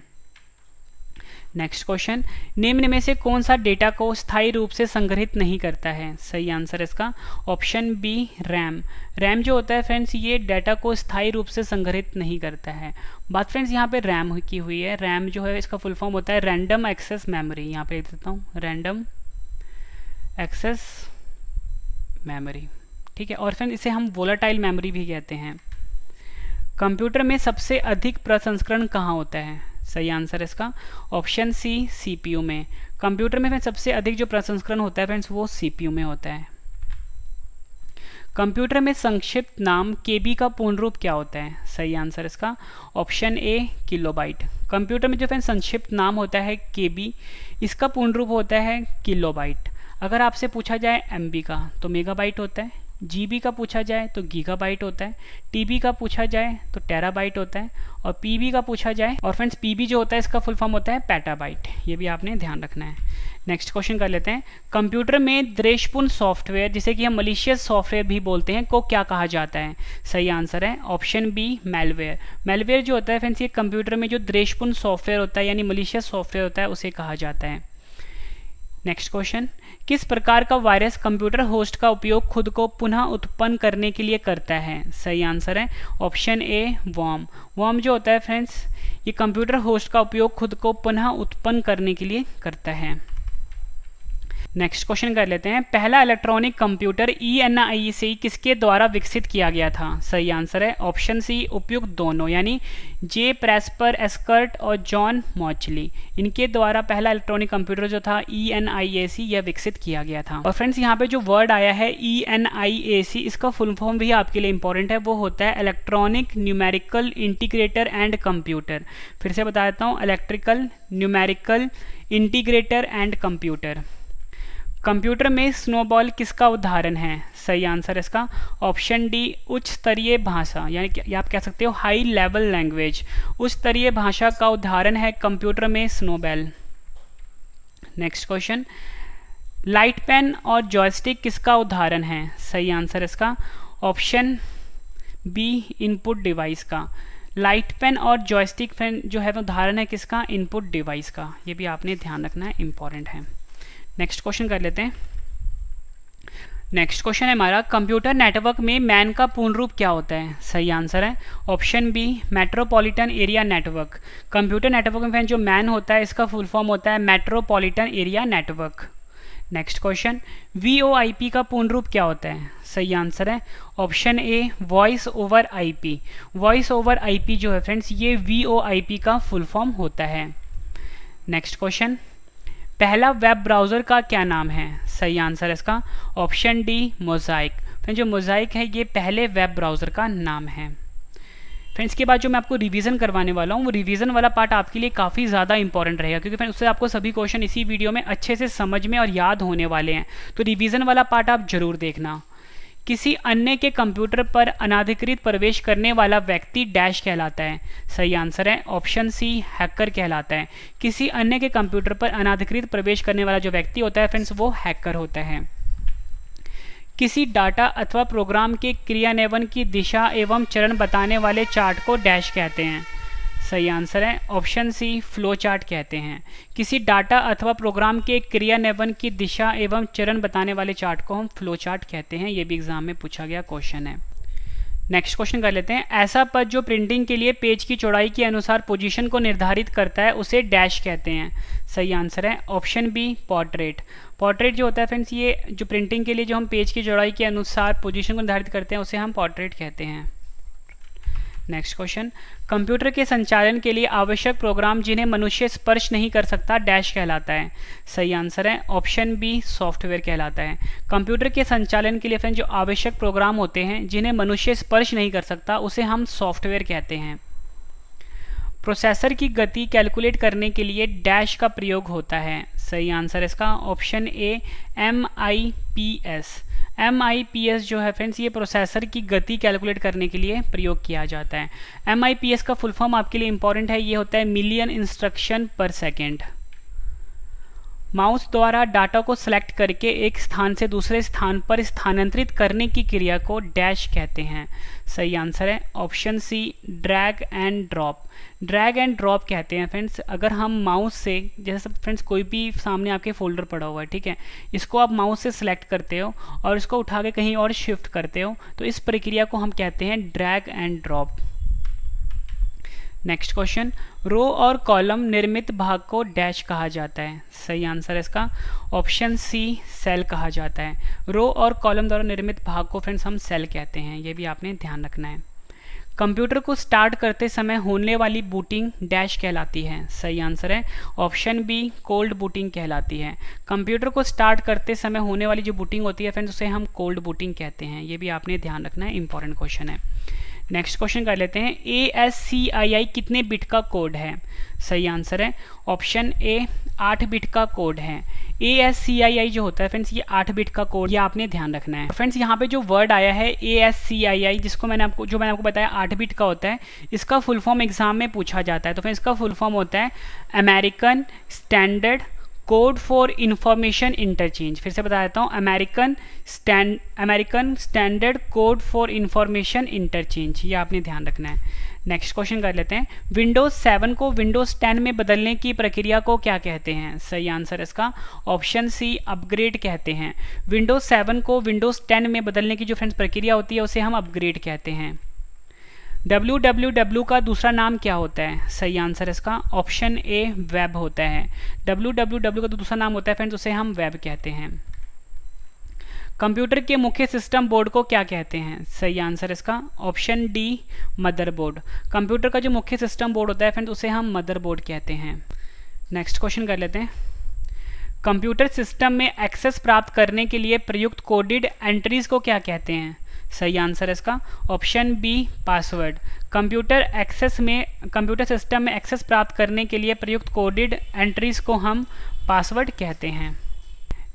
नेक्स्ट क्वेश्चन, निम्न में से कौन सा डेटा को स्थायी रूप से संग्रहित नहीं करता है, सही आंसर इसका ऑप्शन बी रैम। रैम जो होता है फ्रेंड्स ये डेटा को स्थायी रूप से संग्रहित नहीं करता है। बात फ्रेंड्स यहाँ पे रैम की हुई है। रैम जो है इसका फुल फॉर्म होता है रैंडम एक्सेस मेमोरी। यहाँ पे लिख देता हूँ रैंडम एक्सेस मेमोरी, ठीक है, और फिर इसे हम वोलाटाइल मेमोरी भी कहते हैं। कंप्यूटर में सबसे अधिक प्रसंस्करण कहाँ होता है? सही आंसर है इसका ऑप्शन सी, सीपीयू में। कंप्यूटर में सबसे अधिक जो प्रसंस्करण होता है फ्रेंड्स वो सीपीयू में होता है। कंप्यूटर में संक्षिप्त नाम केबी का पूर्ण रूप क्या होता है? सही आंसर इसका ऑप्शन ए, किलोबाइट। कंप्यूटर में जो फ्रेंड्स संक्षिप्त नाम होता है केबी, इसका पूर्ण रूप होता है किलोबाइट। अगर आपसे पूछा जाए एमबी का तो मेगाबाइट होता है, जीबी का पूछा जाए तो गीगाबाइट होता है, टीबी का पूछा जाए तो टेराबाइट होता है, और पीबी का पूछा जाए, और फ्रेंड्स पीबी जो होता है इसका फुल फॉर्म होता है पेटाबाइट। ये भी आपने ध्यान रखना है। नेक्स्ट क्वेश्चन कर लेते हैं। कंप्यूटर में द्वेषपूर्ण सॉफ्टवेयर, जिसे कि हम मलिशियस सॉफ्टवेयर भी बोलते हैं, को क्या कहा जाता है? सही आंसर है ऑप्शन बी, मैलवेयर। मैलवेयर जो होता है फ्रेंड्स ये कंप्यूटर में जो द्वेषपूर्ण सॉफ्टवेयर होता है यानी मलिशियस सॉफ्टवेयर होता है उसे कहा जाता है। नेक्स्ट क्वेश्चन, किस प्रकार का वायरस कंप्यूटर होस्ट का उपयोग खुद को पुनः उत्पन्न करने के लिए करता है? सही आंसर है ऑप्शन ए, वर्म। वर्म जो होता है फ्रेंड्स ये कंप्यूटर होस्ट का उपयोग खुद को पुनः उत्पन्न करने के लिए करता है। नेक्स्ट क्वेश्चन कर लेते हैं। पहला इलेक्ट्रॉनिक कंप्यूटर ENIAC किसके द्वारा विकसित किया गया था? सही आंसर है ऑप्शन सी, उपयुक्त दोनों, यानी जे प्रेस्पर एस्कर्ट और जॉन मॉचली, इनके द्वारा पहला इलेक्ट्रॉनिक कंप्यूटर जो था ENIAC यह विकसित किया गया था। और फ्रेंड्स यहाँ पे जो वर्ड आया है ENIAC, इसका फुल फॉर्म भी आपके लिए इंपॉर्टेंट है, वो होता है electronic numerical integrator and computer. फिर से बता देता हूँ, electrical numerical integrator and computer. Computer में स्नोबॉल किसका उदाहरण है? सही आंसर इसका ऑप्शन डी, उच्च स्तरीय भाषा, यानी कि आप कह सकते हो हाई लेवल लैंग्वेज। उच्च स्तरीय भाषा का उदाहरण है कंप्यूटर में snowball. Next question, light pen और जॉयस्टिक किसका उदाहरण है? सही आंसर इसका ऑप्शन बी, इनपुट डिवाइस का। लाइट पेन और जॉयस्टिक पेन जो है उदाहरण है किसका? इनपुट डिवाइस का। ये भी आपने ध्यान रखना है, इंपॉर्टेंट है। नेक्स्ट क्वेश्चन कर लेते हैं। नेक्स्ट क्वेश्चन है हमारा, कंप्यूटर नेटवर्क में मैन का पूर्ण रूप क्या होता है? सही आंसर है option B, metropolitan area network. Computer network में जो मैन होता है इसका फुल फॉर्म होता है metropolitan area network. Next question, VoIP का पूर्ण रूप क्या होता है? सही आंसर है option A, voice over IP। Voice over IP जो है फ्रेंड्स ये VoIP का फुल फॉर्म होता है। नेक्स्ट क्वेश्चन, पहला वेब ब्राउज़र का क्या नाम है? सही आंसर इसका ऑप्शन डी, मोज़ाइक। फ्रेंड्स जो मोज़ाइक है ये पहले वेब ब्राउज़र का नाम है। फ्रेंड्स के बाद जो मैं आपको रिवीजन करवाने वाला हूँ वो रिवीजन वाला पार्ट आपके लिए काफ़ी ज़्यादा इंपॉर्टेंट रहेगा, क्योंकि फ्रेंड्स उससे आपको सभी क्वेश्चन इसी वीडियो में अच्छे से समझ में और याद होने वाले हैं। तो रिवीजन वाला पार्ट आप जरूर देखना। किसी अन्य के कंप्यूटर पर अनाधिकृत प्रवेश करने वाला व्यक्ति डैश कहलाता है? सही आंसर है ऑप्शन सी, हैकर कहलाता है। किसी अन्य के कंप्यूटर पर अनाधिकृत प्रवेश करने वाला जो व्यक्ति होता है फ्रेंड्स वो हैकर होता है। किसी डाटा अथवा प्रोग्राम के क्रियान्वयन की दिशा एवं चरण बताने वाले चार्ट को डैश कहते हैं? सही आंसर है ऑप्शन सी, फ्लो चार्ट कहते हैं। किसी डाटा अथवा प्रोग्राम के क्रियान्वयन की दिशा एवं चरण बताने वाले चार्ट को हम फ्लो चार्ट कहते हैं। ये भी एग्जाम में पूछा गया क्वेश्चन है। नेक्स्ट क्वेश्चन कर लेते हैं। ऐसा पद जो प्रिंटिंग के लिए पेज की चौड़ाई के अनुसार पोजीशन को निर्धारित करता है उसे डैश कहते हैं? सही आंसर है ऑप्शन बी, पोर्ट्रेट। पोर्ट्रेट जो होता है फ्रेंड्स ये जो प्रिंटिंग के लिए जो हम पेज की चौड़ाई के अनुसार पोजीशन को निर्धारित करते हैं उसे हम पोर्ट्रेट कहते हैं। नेक्स्ट क्वेश्चन, कंप्यूटर के संचालन के लिए आवश्यक प्रोग्राम जिन्हें मनुष्य स्पर्श नहीं कर सकता डैश कहलाता है? सही आंसर है ऑप्शन बी, सॉफ्टवेयर कहलाता है। कंप्यूटर के संचालन के लिए फ्रेंड जो आवश्यक प्रोग्राम होते हैं जिन्हें मनुष्य स्पर्श नहीं कर सकता उसे हम सॉफ्टवेयर कहते हैं। प्रोसेसर की गति कैलकुलेट करने के लिए डैश का प्रयोग होता है? सही आंसर इसका ऑप्शन ए, MIPS। MIPS जो है फ्रेंड्स ये प्रोसेसर की गति कैलकुलेट करने के लिए प्रयोग किया जाता है। MIPS का फुल फॉर्म आपके लिए इंपॉर्टेंट है, ये होता है मिलियन इंस्ट्रक्शन पर सेकेंड। माउस द्वारा डाटा को सिलेक्ट करके एक स्थान से दूसरे स्थान पर स्थानांतरित करने की क्रिया को डैश कहते हैं? सही आंसर है option C, drag and drop. Drag and drop कहते हैं फ्रेंड्स अगर हम माउस से, जैसे फ्रेंड्स कोई भी सामने आपके फोल्डर पड़ा हुआ है, ठीक है, इसको आप माउस से सिलेक्ट करते हो और इसको उठा के कहीं और शिफ्ट करते हो, तो इस प्रक्रिया को हम कहते हैं drag and drop. Next question, row और कॉलम निर्मित भाग को डैश कहा जाता है। सही आंसर है इसका ऑप्शन सी सेल कहा जाता है। रो और कॉलम द्वारा निर्मित भाग को फ्रेंड्स हम सेल कहते हैं, ये भी आपने ध्यान रखना है। कंप्यूटर को स्टार्ट करते समय होने वाली बूटिंग डैश कहलाती है। सही आंसर है ऑप्शन बी कोल्ड बूटिंग कहलाती है। कंप्यूटर को स्टार्ट करते समय होने वाली जो बूटिंग होती है फ्रेंड्स उसे हम कोल्ड बूटिंग कहते हैं, ये भी आपने ध्यान रखना है, इंपॉर्टेंट क्वेश्चन है। नेक्स्ट क्वेश्चन कर लेते हैं, ASCII कितने बिट का कोड है। सही आंसर है ऑप्शन ए 8 बिट का कोड है। ASCII जो होता है फ्रेंड्स ये 8 बिट का कोड, ये आपने ध्यान रखना है। फ्रेंड्स यहाँ पे जो वर्ड आया है ASCII जिसको मैंने आपको बताया 8 बिट का होता है, इसका फुल फॉर्म एग्जाम में पूछा जाता है। तो फ्रेंड्स इसका फुल फॉर्म होता है American standard code for information interchange. फिर से बता देता हूँ, American standard code for information interchange, ये आपने ध्यान रखना है। नेक्स्ट क्वेश्चन कर लेते हैं, विंडोज 7 को विंडोज 10 में बदलने की प्रक्रिया को क्या कहते हैं। सही आंसर इसका ऑप्शन सी अपग्रेड कहते हैं। विंडोज 7 को विंडोज 10 में बदलने की जो फ्रेंड्स प्रक्रिया होती है उसे हम अपग्रेड कहते हैं। www का दूसरा नाम क्या होता है। सही आंसर इसका ऑप्शन ए वेब होता है। www का दूसरा नाम होता है फ्रेंड्स उसे हम वेब कहते हैं। कंप्यूटर के मुख्य सिस्टम बोर्ड को क्या कहते हैं। सही आंसर इसका ऑप्शन डी मदरबोर्ड। कंप्यूटर का जो मुख्य सिस्टम बोर्ड होता है फ्रेंड्स उसे हम मदरबोर्ड कहते हैं। नेक्स्ट क्वेश्चन कर लेते हैं, कंप्यूटर सिस्टम में एक्सेस प्राप्त करने के लिए प्रयुक्त कोडेड एंट्रीज को क्या कहते हैं। सही आंसर इसका option B password. Computer system में एक्सेस प्राप्त करने के लिए प्रयुक्त कोडेड एंट्रीज को हम पासवर्ड कहते हैं।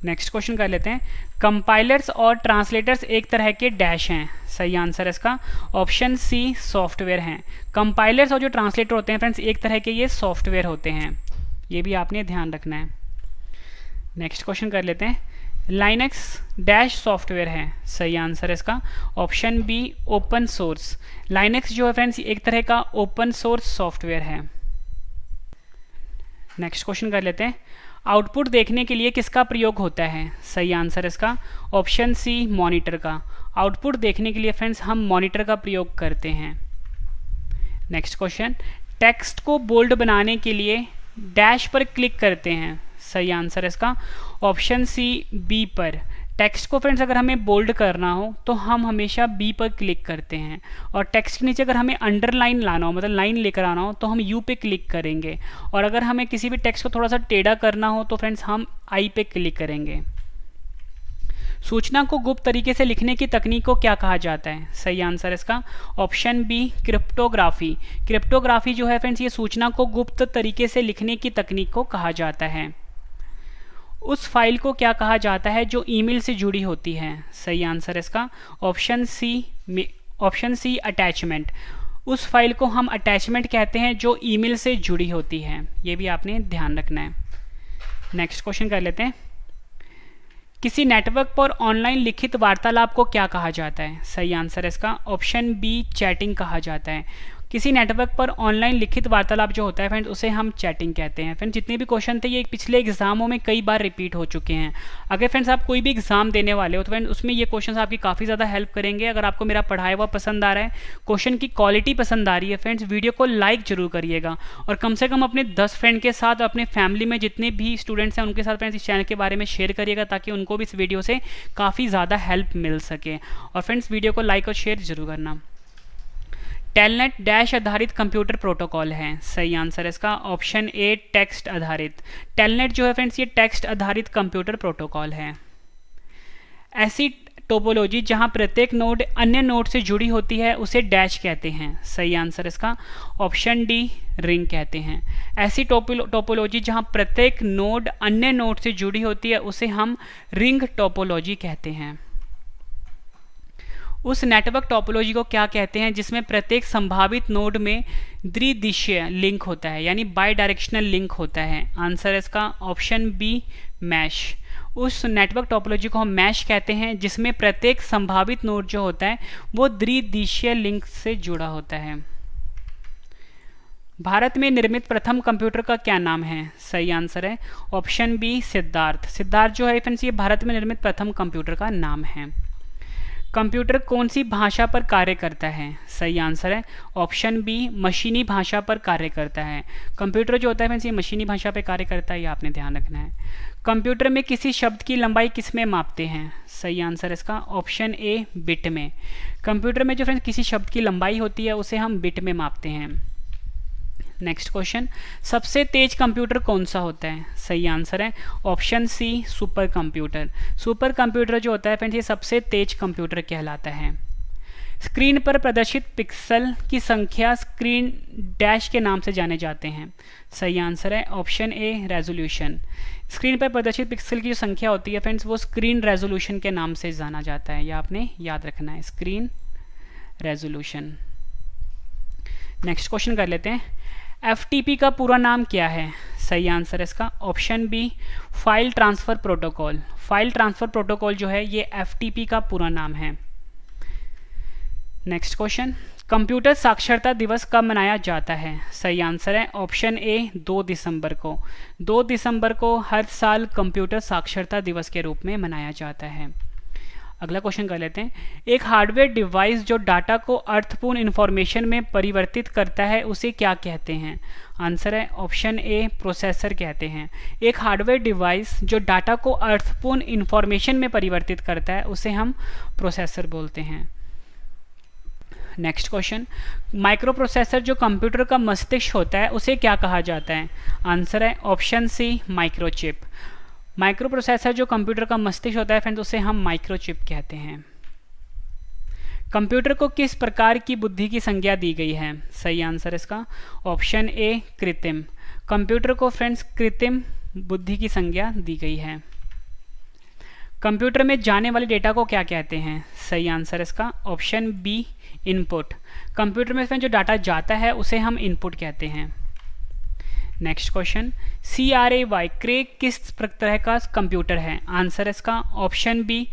नेक्स्ट क्वेश्चन कर लेते हैं, कंपाइलर्स और ट्रांसलेटर्स एक तरह के डैश हैं। सही आंसर इसका ऑप्शन सी सॉफ्टवेयर हैं। कंपाइलर्स और जो ट्रांसलेटर होते हैं फ्रेंड्स एक तरह के ये सॉफ्टवेयर होते हैं, ये भी आपने ध्यान रखना है। नेक्स्ट क्वेश्चन कर लेते हैं, लाइनक्स डैश सॉफ्टवेयर है। सही आंसर इसका option B open source. Linux जो है फ्रेंड्स एक तरह का ओपन सोर्स सॉफ्टवेयर है। नेक्स्ट क्वेश्चन कर लेते हैं, आउटपुट देखने के लिए किसका प्रयोग होता है। सही आंसर इसका ऑप्शन सी मॉनिटर का। आउटपुट देखने के लिए फ्रेंड्स हम मॉनिटर का प्रयोग करते हैं। नेक्स्ट क्वेश्चन, टेक्स्ट को बोल्ड बनाने के लिए डैश पर क्लिक करते हैं। सही आंसर इसका ऑप्शन सी बी पर। टेक्स्ट को फ्रेंड्स अगर हमें बोल्ड करना हो तो हम हमेशा बी पर क्लिक करते हैं, और टेक्स्ट के नीचे अगर हमें अंडरलाइन लाना हो मतलब लाइन लेकर आना हो तो हम यू पे क्लिक करेंगे, और अगर हमें किसी भी टेक्स्ट को थोड़ा सा टेढ़ा करना हो तो फ्रेंड्स हम आई पे क्लिक करेंगे। सूचना को गुप्त तरीके से लिखने की तकनीक को क्या कहा जाता है। सही आंसर इसका ऑप्शन बी क्रिप्टोग्राफी। क्रिप्टोग्राफी जो है फ्रेंड्स ये सूचना को गुप्त तरीके से लिखने की तकनीक को कहा जाता है। उस फाइल को क्या कहा जाता है जो ईमेल से जुड़ी होती है। सही आंसर इसका ऑप्शन सी अटैचमेंट। उस फाइल को हम अटैचमेंट कहते हैं जो ईमेल से जुड़ी होती है, ये भी आपने ध्यान रखना है। नेक्स्ट क्वेश्चन कर लेते हैं, किसी नेटवर्क पर ऑनलाइन लिखित वार्तालाप को क्या कहा जाता है। सही आंसर इसका ऑप्शन बी चैटिंग कहा जाता है। किसी नेटवर्क पर ऑनलाइन लिखित वार्तालाप जो होता है फ्रेंड्स उसे हम चैटिंग कहते हैं। फ्रेंड्स जितने भी क्वेश्चन थे ये पिछले एग्जामों में कई बार रिपीट हो चुके हैं। अगर फ्रेंड्स आप कोई भी एग्जाम देने वाले हो तो फ्रेंड्स उसमें ये क्वेश्चन आपकी काफ़ी ज़्यादा हेल्प करेंगे। अगर आपको मेरा पढ़ाया हुआ पसंद आ रहा है, क्वेश्चन की क्वालिटी पसंद आ रही है फ्रेंड्स, वीडियो को लाइक जरूर करिएगा, और कम से कम अपने 10 फ्रेंड के साथ, अपने फैमिली में जितने भी स्टूडेंट्स हैं उनके साथ फ्रेंड्स इस चैनल के बारे में शेयर करिएगा ताकि उनको भी इस वीडियो से काफ़ी ज़्यादा हेल्प मिल सके। और फ्रेंड्स वीडियो को लाइक और शेयर जरूर करना। टेलनेट डैश आधारित कंप्यूटर प्रोटोकॉल है। सही आंसर इसका ऑप्शन ए टेक्स्ट आधारित। टेलनेट जो है फ्रेंड्स ये टेक्स्ट आधारित कंप्यूटर प्रोटोकॉल है। ऐसी टोपोलॉजी जहां प्रत्येक नोड अन्य नोड से जुड़ी होती है उसे डैश कहते हैं। सही आंसर इसका ऑप्शन डी रिंग कहते हैं। ऐसी टोपोलॉजी जहां प्रत्येक नोड अन्य नोड से जुड़ी होती है उसे हम रिंग टोपोलॉजी कहते हैं। उस नेटवर्क टोपोलॉजी को क्या कहते हैं जिसमें प्रत्येक संभावित नोड में द्विदिशीय लिंक होता है, यानी बाई डायरेक्शनल लिंक होता है। आंसर इसका ऑप्शन बी मैश। उस नेटवर्क टोपोलॉजी को हम मैश कहते हैं जिसमें प्रत्येक संभावित नोड जो होता है वो द्विदिशीय लिंक से जुड़ा होता है। भारत में निर्मित प्रथम कंप्यूटर का क्या नाम है। सही आंसर है ऑप्शन बी सिद्धार्थ। सिद्धार्थ जो है फ्रेंड्स ये भारत में निर्मित प्रथम कंप्यूटर का नाम है। कंप्यूटर कौन सी भाषा पर कार्य करता है? सही आंसर है ऑप्शन बी, मशीनी भाषा पर कार्य करता है। कंप्यूटर जो होता है फ्रेंड्स ये मशीनी भाषा पर कार्य करता है, ये आपने ध्यान रखना है। कंप्यूटर में किसी शब्द की लंबाई किस में मापते हैं? सही आंसर है इसका ऑप्शन ए, बिट में। कंप्यूटर में जो फ्रेंड्स किसी शब्द की लंबाई होती है उसे हम बिट में मापते हैं। नेक्स्ट क्वेश्चन, सबसे तेज कंप्यूटर कौन सा होता है? सही आंसर है option C, super computer. Super computer जो होता है फ्रेंड्स ये सबसे तेज कंप्यूटर कहलाता है। स्क्रीन पर प्रदर्शित पिक्सल की संख्या स्क्रीन डैश के नाम से जाने जाते हैं। सही आंसर है ऑप्शन ए, रेजोल्यूशन। स्क्रीन पर प्रदर्शित पिक्सल की जो संख्या होती है फ्रेंड्स वो स्क्रीन रेजोल्यूशन के नाम से जाना जाता है, यह आपने याद रखना है, स्क्रीन रेजोल्यूशन। नेक्स्ट क्वेश्चन कर लेते हैं, FTP का पूरा नाम क्या है? सही आंसर है इसका option B, file transfer protocol. File transfer protocol जो है ये FTP का पूरा नाम है। नेक्स्ट क्वेश्चन, कंप्यूटर साक्षरता दिवस कब मनाया जाता है? सही आंसर है ऑप्शन ए, 2 दिसंबर को। 2 दिसंबर को हर साल कंप्यूटर साक्षरता दिवस के रूप में मनाया जाता है। अगला क्वेश्चन कर लेते हैं, एक हार्डवेयर डिवाइस जो डाटा को अर्थपूर्ण इंफॉर्मेशन में परिवर्तित करता है उसे क्या कहते हैं? आंसर है ऑप्शन ए, प्रोसेसर कहते हैं। एक हार्डवेयर डिवाइस जो डाटा को अर्थपूर्ण इंफॉर्मेशन में परिवर्तित करता है उसे हम प्रोसेसर बोलते हैं। नेक्स्ट क्वेश्चन, माइक्रो प्रोसेसर जो कंप्यूटर का मस्तिष्क होता है उसे क्या कहा जाता है? आंसर है option C, microchip. Microprocessor जो कंप्यूटर का मस्तिष्क होता है फ्रेंड्स उसे हम माइक्रोचिप कहते हैं। कंप्यूटर को किस प्रकार की बुद्धि की संज्ञा दी गई है? सही आंसर इसका ऑप्शन ए, कृत्रिम। कंप्यूटर को फ्रेंड्स कृत्रिम बुद्धि की संज्ञा दी गई है। कंप्यूटर में जाने वाले डेटा को क्या कहते हैं? सही आंसर इसका ऑप्शन बी, इनपुट। कंप्यूटर में जो डाटा जाता है उसे हम इनपुट कहते हैं। नेक्स्ट क्वेश्चन, CRAY क्रे किस तरह का कंप्यूटर है? आंसर इसका ऑप्शन बी,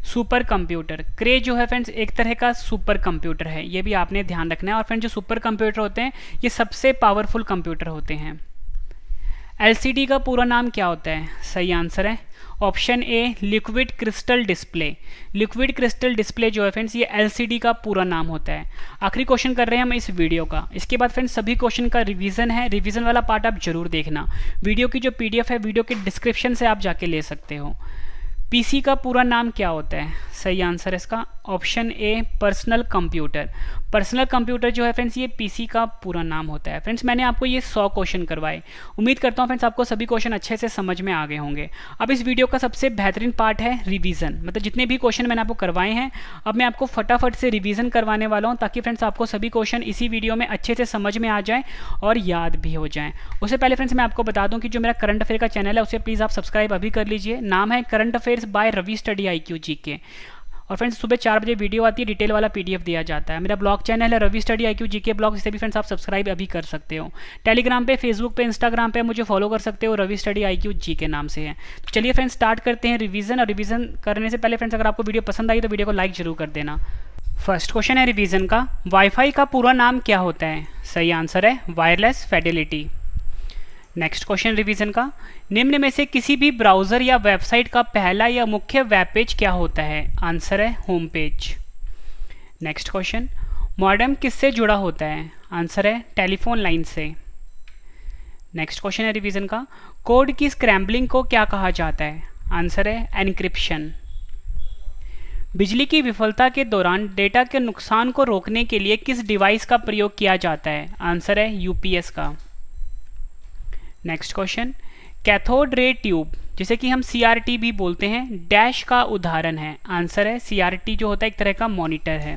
सुपर कंप्यूटर। क्रे जो है फ्रेंड्स एक तरह का सुपर कंप्यूटर है, ये भी आपने ध्यान रखना है। और फ्रेंड्स जो सुपर कंप्यूटर होते हैं ये सबसे पावरफुल कंप्यूटर होते हैं। LCD का पूरा नाम क्या होता है? सही आंसर है option A, liquid crystal display. Liquid crystal display जो है फ्रेंड्स ये LCD का पूरा नाम होता है। आखिरी क्वेश्चन कर रहे हैं हम इस वीडियो का, इसके बाद फ्रेंड्स सभी क्वेश्चन का रिवीजन है। रिवीजन वाला पार्ट आप जरूर देखना। वीडियो की जो PDF है वीडियो के डिस्क्रिप्शन से आप जाके ले सकते हो। PC का पूरा नाम क्या होता है? सही आंसर इसका option A, personal computer. Personal computer जो है फ्रेंड्स ये PC का पूरा नाम होता है। फ्रेंड्स मैंने आपको ये 100 क्वेश्चन करवाए, उम्मीद करता हूँ फ्रेंड्स आपको सभी क्वेश्चन अच्छे से समझ में आ गए होंगे। अब इस वीडियो का सबसे बेहतरीन पार्ट है रिवीजन, मतलब जितने भी क्वेश्चन मैंने आपको करवाए हैं अब मैं आपको फटाफट से रिवीजन करवाने वाला हूँ ताकि फ्रेंड्स आपको सभी क्वेश्चन इसी वीडियो में अच्छे से समझ में आ जाए और याद भी हो जाएँ। उससे पहले फ्रेंड्स मैं आपको बता दूँ कि जो मेरा करंट अफेयर का चैनल है उसे प्लीज़ आप सब्सक्राइब अभी कर लीजिए। नाम है current affairs by Ravi study IQ GK। और फ्रेंड्स सुबह 4 बजे वीडियो आती है, डिटेल वाला PDF दिया जाता है। मेरा ब्लॉग चैनल है Ravi study IQ GK blog, जिसे भी फ्रेंड्स आप सब्सक्राइब अभी कर सकते हो। टेलीग्राम पे, फेसबुक पे, इंस्टाग्राम पे मुझे फॉलो कर सकते हो, रवि स्टडी IQ GK नाम से है। तो चलिए फ्रेंड्स स्टार्ट करते हैं रिवीजन। और रिवीजन करने से पहले फ्रेंड्स अगर आपको वीडियो पसंद आई तो वीडियो को लाइक जरूर कर देना। फर्स्ट क्वेश्चन है रिवीजन का, वाईफाई का पूरा नाम क्या होता है? सही आंसर है wireless Fidelity. Next question revision का, निम्न में से किसी भी ब्राउज़र या वेबसाइट का पहला या मुख्य वेब पेज क्या होता है? आंसर है home page. Next question, modem किससे जुड़ा होता है? आंसर है टेलीफोन लाइन से। नेक्स्ट क्वेश्चन है रिवीजन का, कोड की स्क्रैम्बलिंग को क्या कहा जाता है? आंसर है एनक्रिप्शन। बिजली की विफलता के दौरान डेटा के नुकसान को रोकने के लिए किस डिवाइस का प्रयोग किया जाता है? आंसर है UPS का। Next question, cathode ray tube जिसे कि हम CRT भी बोलते हैं डैश का उदाहरण है? आंसर है CRT जो होता है एक तरह का मॉनिटर है।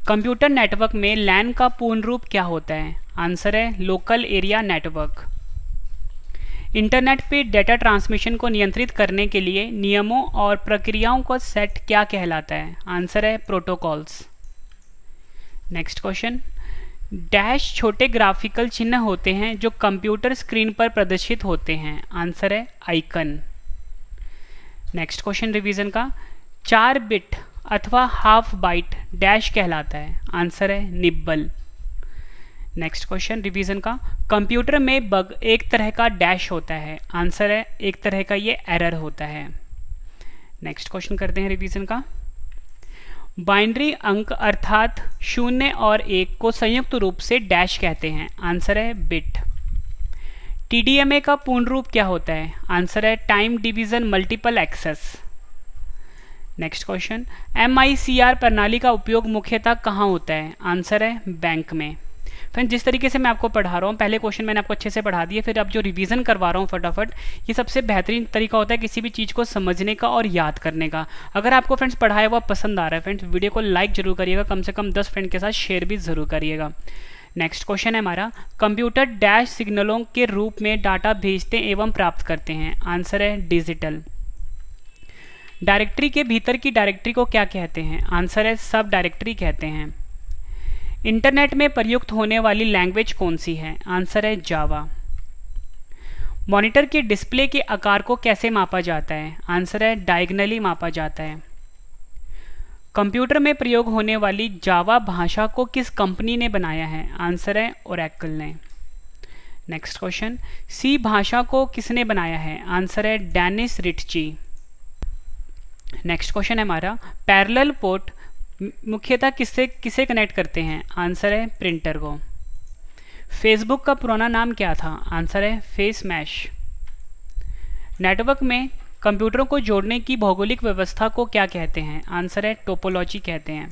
कंप्यूटर नेटवर्क में LAN का पूर्ण रूप क्या होता है? आंसर है लोकल एरिया नेटवर्क। इंटरनेट पे डेटा ट्रांसमिशन को नियंत्रित करने के लिए नियमों और प्रक्रियाओं का सेट क्या कहलाता है? आंसर है प्रोटोकॉल्स। नेक्स्ट क्वेश्चन, डैश छोटे ग्राफिकल चिन्ह होते हैं जो कंप्यूटर स्क्रीन पर प्रदर्शित होते हैं? आंसर है आइकन। नेक्स्ट क्वेश्चन रिवीजन का, 4 बिट अथवा हाफ बाइट डैश कहलाता है? आंसर है निब्बल। नेक्स्ट क्वेश्चन रिवीजन का, कंप्यूटर में बग एक तरह का डैश होता है? आंसर है एक तरह का ये एरर होता है। नेक्स्ट क्वेश्चन करते हैं रिवीजन का, बाइनरी अंक अर्थात 0 और 1 को संयुक्त रूप से डैश कहते हैं। आंसर है बिट। TDMA का पूर्ण रूप क्या होता है? आंसर है time division multiple access. Next question, MICR प्रणाली का उपयोग मुख्यतः कहाँ होता है? आंसर है बैंक में। फ्रेंड्स, जिस तरीके से मैं आपको पढ़ा रहा हूँ, पहले क्वेश्चन मैंने आपको अच्छे से पढ़ा दिए, फिर अब जो रिवीजन करवा रहा हूँ फटाफट, ये सबसे बेहतरीन तरीका होता है किसी भी चीज़ को समझने का और याद करने का। अगर आपको फ्रेंड्स पढ़ाया हुआ पसंद आ रहा है फ्रेंड्स, वीडियो को लाइक जरूर करिएगा, कम से कम 10 फ्रेंड के साथ शेयर भी जरूर करिएगा। नेक्स्ट क्वेश्चन है हमारा, कंप्यूटर डैश सिग्नलों के रूप में डाटा भेजते एवं प्राप्त करते हैं। आंसर है डिजिटल। डायरेक्टरी के भीतर की डायरेक्टरी को क्या कहते हैं? आंसर है सब डायरेक्टरी कहते हैं। इंटरनेट में प्रयुक्त होने वाली लैंग्वेज कौन सी है? आंसर है जावा। मॉनिटर के डिस्प्ले के आकार को कैसे मापा जाता है? आंसर है डायगनली मापा जाता है। कंप्यूटर में प्रयोग होने वाली जावा भाषा को किस कंपनी ने बनाया है? आंसर है ओरेकल ने। नेक्स्ट क्वेश्चन, सी भाषा को किसने बनाया है? आंसर है डेनिस रिटची। नेक्स्ट क्वेश्चन है हमारा, पैरेलल पोर्ट मुख्यतः किसे कनेक्ट करते हैं? आंसर है प्रिंटर को। फेसबुक का पुराना नाम क्या था? आंसर है फेस मैश। नेटवर्क में कंप्यूटरों को जोड़ने की भौगोलिक व्यवस्था को क्या कहते हैं? आंसर है टोपोलॉजी कहते हैं।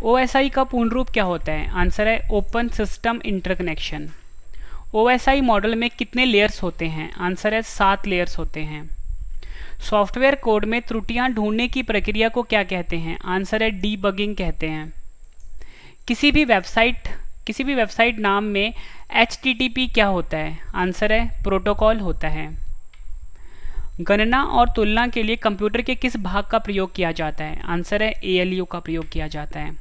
OSI का पूर्ण रूप क्या होता है? आंसर है open system interconnection. OSI model में कितने लेयर्स होते हैं? आंसर है 7 लेयर्स होते हैं। सॉफ्टवेयर कोड में त्रुटियां ढूंढने की प्रक्रिया को क्या कहते हैं? आंसर है डीबगिंग कहते हैं। किसी भी वेबसाइट नाम में HTTP क्या होता है? आंसर है प्रोटोकॉल होता है। गणना और तुलना के लिए कंप्यूटर के किस भाग का प्रयोग किया जाता है? आंसर है ALU का प्रयोग किया जाता है।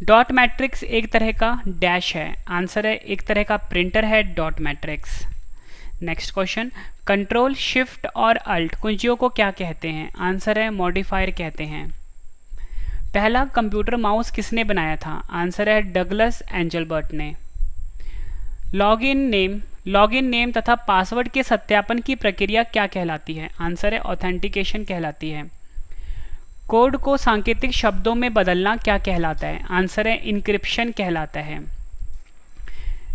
डॉट मैट्रिक्स एक तरह का डैश है। आंसर है एक तरह का प्रिंटर है dot matrix. Next question, control shift और अल्ट कुंजियों को क्या कहते हैं? आंसर है मॉडिफायर कहते हैं। पहला कंप्यूटर माउस किसने बनाया था? आंसर है डगलस एंजलबर्ट ने। लॉगिन नेम तथा पासवर्ड के सत्यापन की प्रक्रिया क्या कहलाती है? आंसर है ऑथेंटिकेशन कहलाती है। कोड को सांकेतिक शब्दों में बदलना क्या कहलाता है? आंसर है इनक्रिप्शन कहलाता है।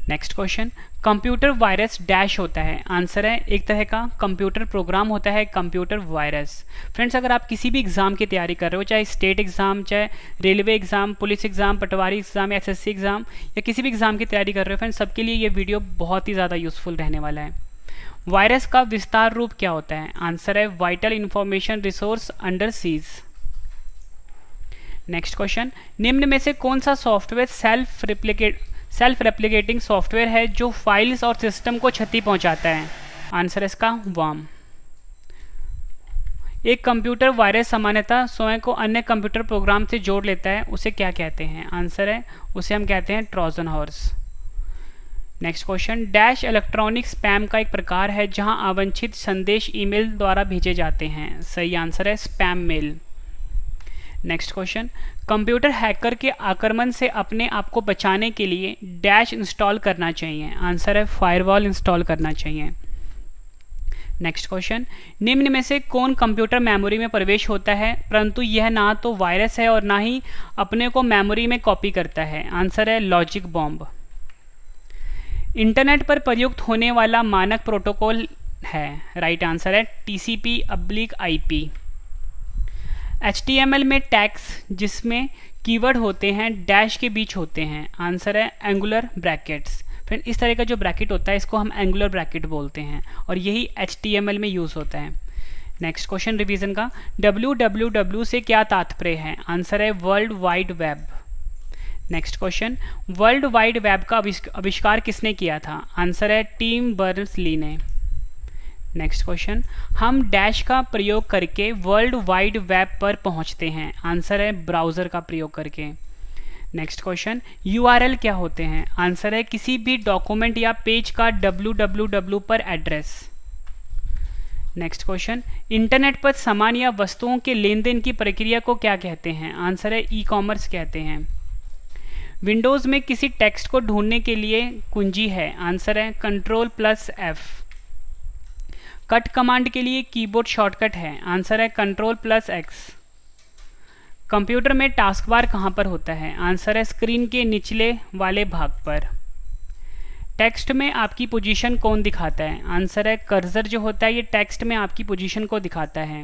Next question, computer virus dash होता है? आंसर है एक तरह का कंप्यूटर प्रोग्राम होता है कंप्यूटर वायरस। फ्रेंड्स, अगर आप किसी भी एग्जाम की तैयारी कर रहे हो, चाहे स्टेट एग्जाम, चाहे रेलवे एग्जाम, पुलिस एग्जाम, पटवारी एग्जाम, SSC एग्जाम, या किसी भी एग्जाम की तैयारी कर रहे हो फ्रेंड्स, सबके लिए ये वीडियो बहुत ही ज़्यादा यूजफुल रहने वाला है। वायरस का विस्तार रूप क्या होता है? आंसर है vital information resource under seize. Next question, निम्न में से कौन सा सॉफ्टवेयर सेल्फ रेप्लिकेटिंग सॉफ्टवेयर है जो फाइल्स और सिस्टम को क्षति पहुंचाता है? आंसर है इसका वर्म। एक कंप्यूटर वायरस सामान्यतः स्वयं को अन्य कंप्यूटर प्रोग्राम से जोड़ लेता है, उसे क्या कहते हैं? आंसर है उसे हम कहते हैं Trojan horse. Next question, dash electronic spam का एक प्रकार है जहां अवांछित संदेश ईमेल द्वारा भेजे जाते हैं। सही आंसर है spam mail. Next question, computer hacker के आक्रमण से अपने आप को बचाने के लिए डैश इंस्टॉल करना चाहिए। आंसर है फायरवॉल इंस्टॉल करना चाहिए। नेक्स्ट क्वेश्चन, निम्न में से कौन कंप्यूटर मेमोरी में प्रवेश होता है परंतु यह ना तो वायरस है और ना ही अपने को मेमोरी में कॉपी करता है? आंसर है लॉजिक बॉम्ब। इंटरनेट पर प्रयुक्त होने वाला मानक प्रोटोकॉल है? राइट आंसर है TCP/IP। HTML में टैग्स जिसमें कीवर्ड होते हैं डैश के बीच होते हैं। आंसर है एंगुलर ब्रैकेट्स। फ्रेंड, इस तरह का जो ब्रैकेट होता है इसको हम एंगुलर ब्रैकेट बोलते हैं और यही HTML में यूज़ होता है। नेक्स्ट क्वेश्चन रिवीजन का, www से क्या तात्पर्य है? आंसर है world wide web. Next question, world wide web का आविष्कार किसने किया था? आंसर है टिम बर्नर्स-ली ने। नेक्स्ट क्वेश्चन, हम डैश का प्रयोग करके वर्ल्ड वाइड वेब पर पहुंचते हैं। आंसर है ब्राउज़र का प्रयोग करके। नेक्स्ट क्वेश्चन, URL क्या होते हैं? आंसर है किसी भी डॉक्यूमेंट या पेज का www पर एड्रेस। नेक्स्ट क्वेश्चन, इंटरनेट पर सामान या वस्तुओं के लेन देन की प्रक्रिया को क्या कहते हैं? आंसर है ई-कॉमर्स कहते हैं। विंडोज़ में किसी टेक्स्ट को ढूंढने के लिए कुंजी है? आंसर है Ctrl+F। कट कमांड के लिए कीबोर्ड शॉर्टकट है? आंसर है Ctrl+X। कंप्यूटर में टास्क बार कहाँ पर होता है? आंसर है स्क्रीन के निचले वाले भाग पर। टेक्स्ट में आपकी पोजीशन कौन दिखाता है? आंसर है कर्सर जो होता है ये टेक्स्ट में आपकी पोजीशन को दिखाता है।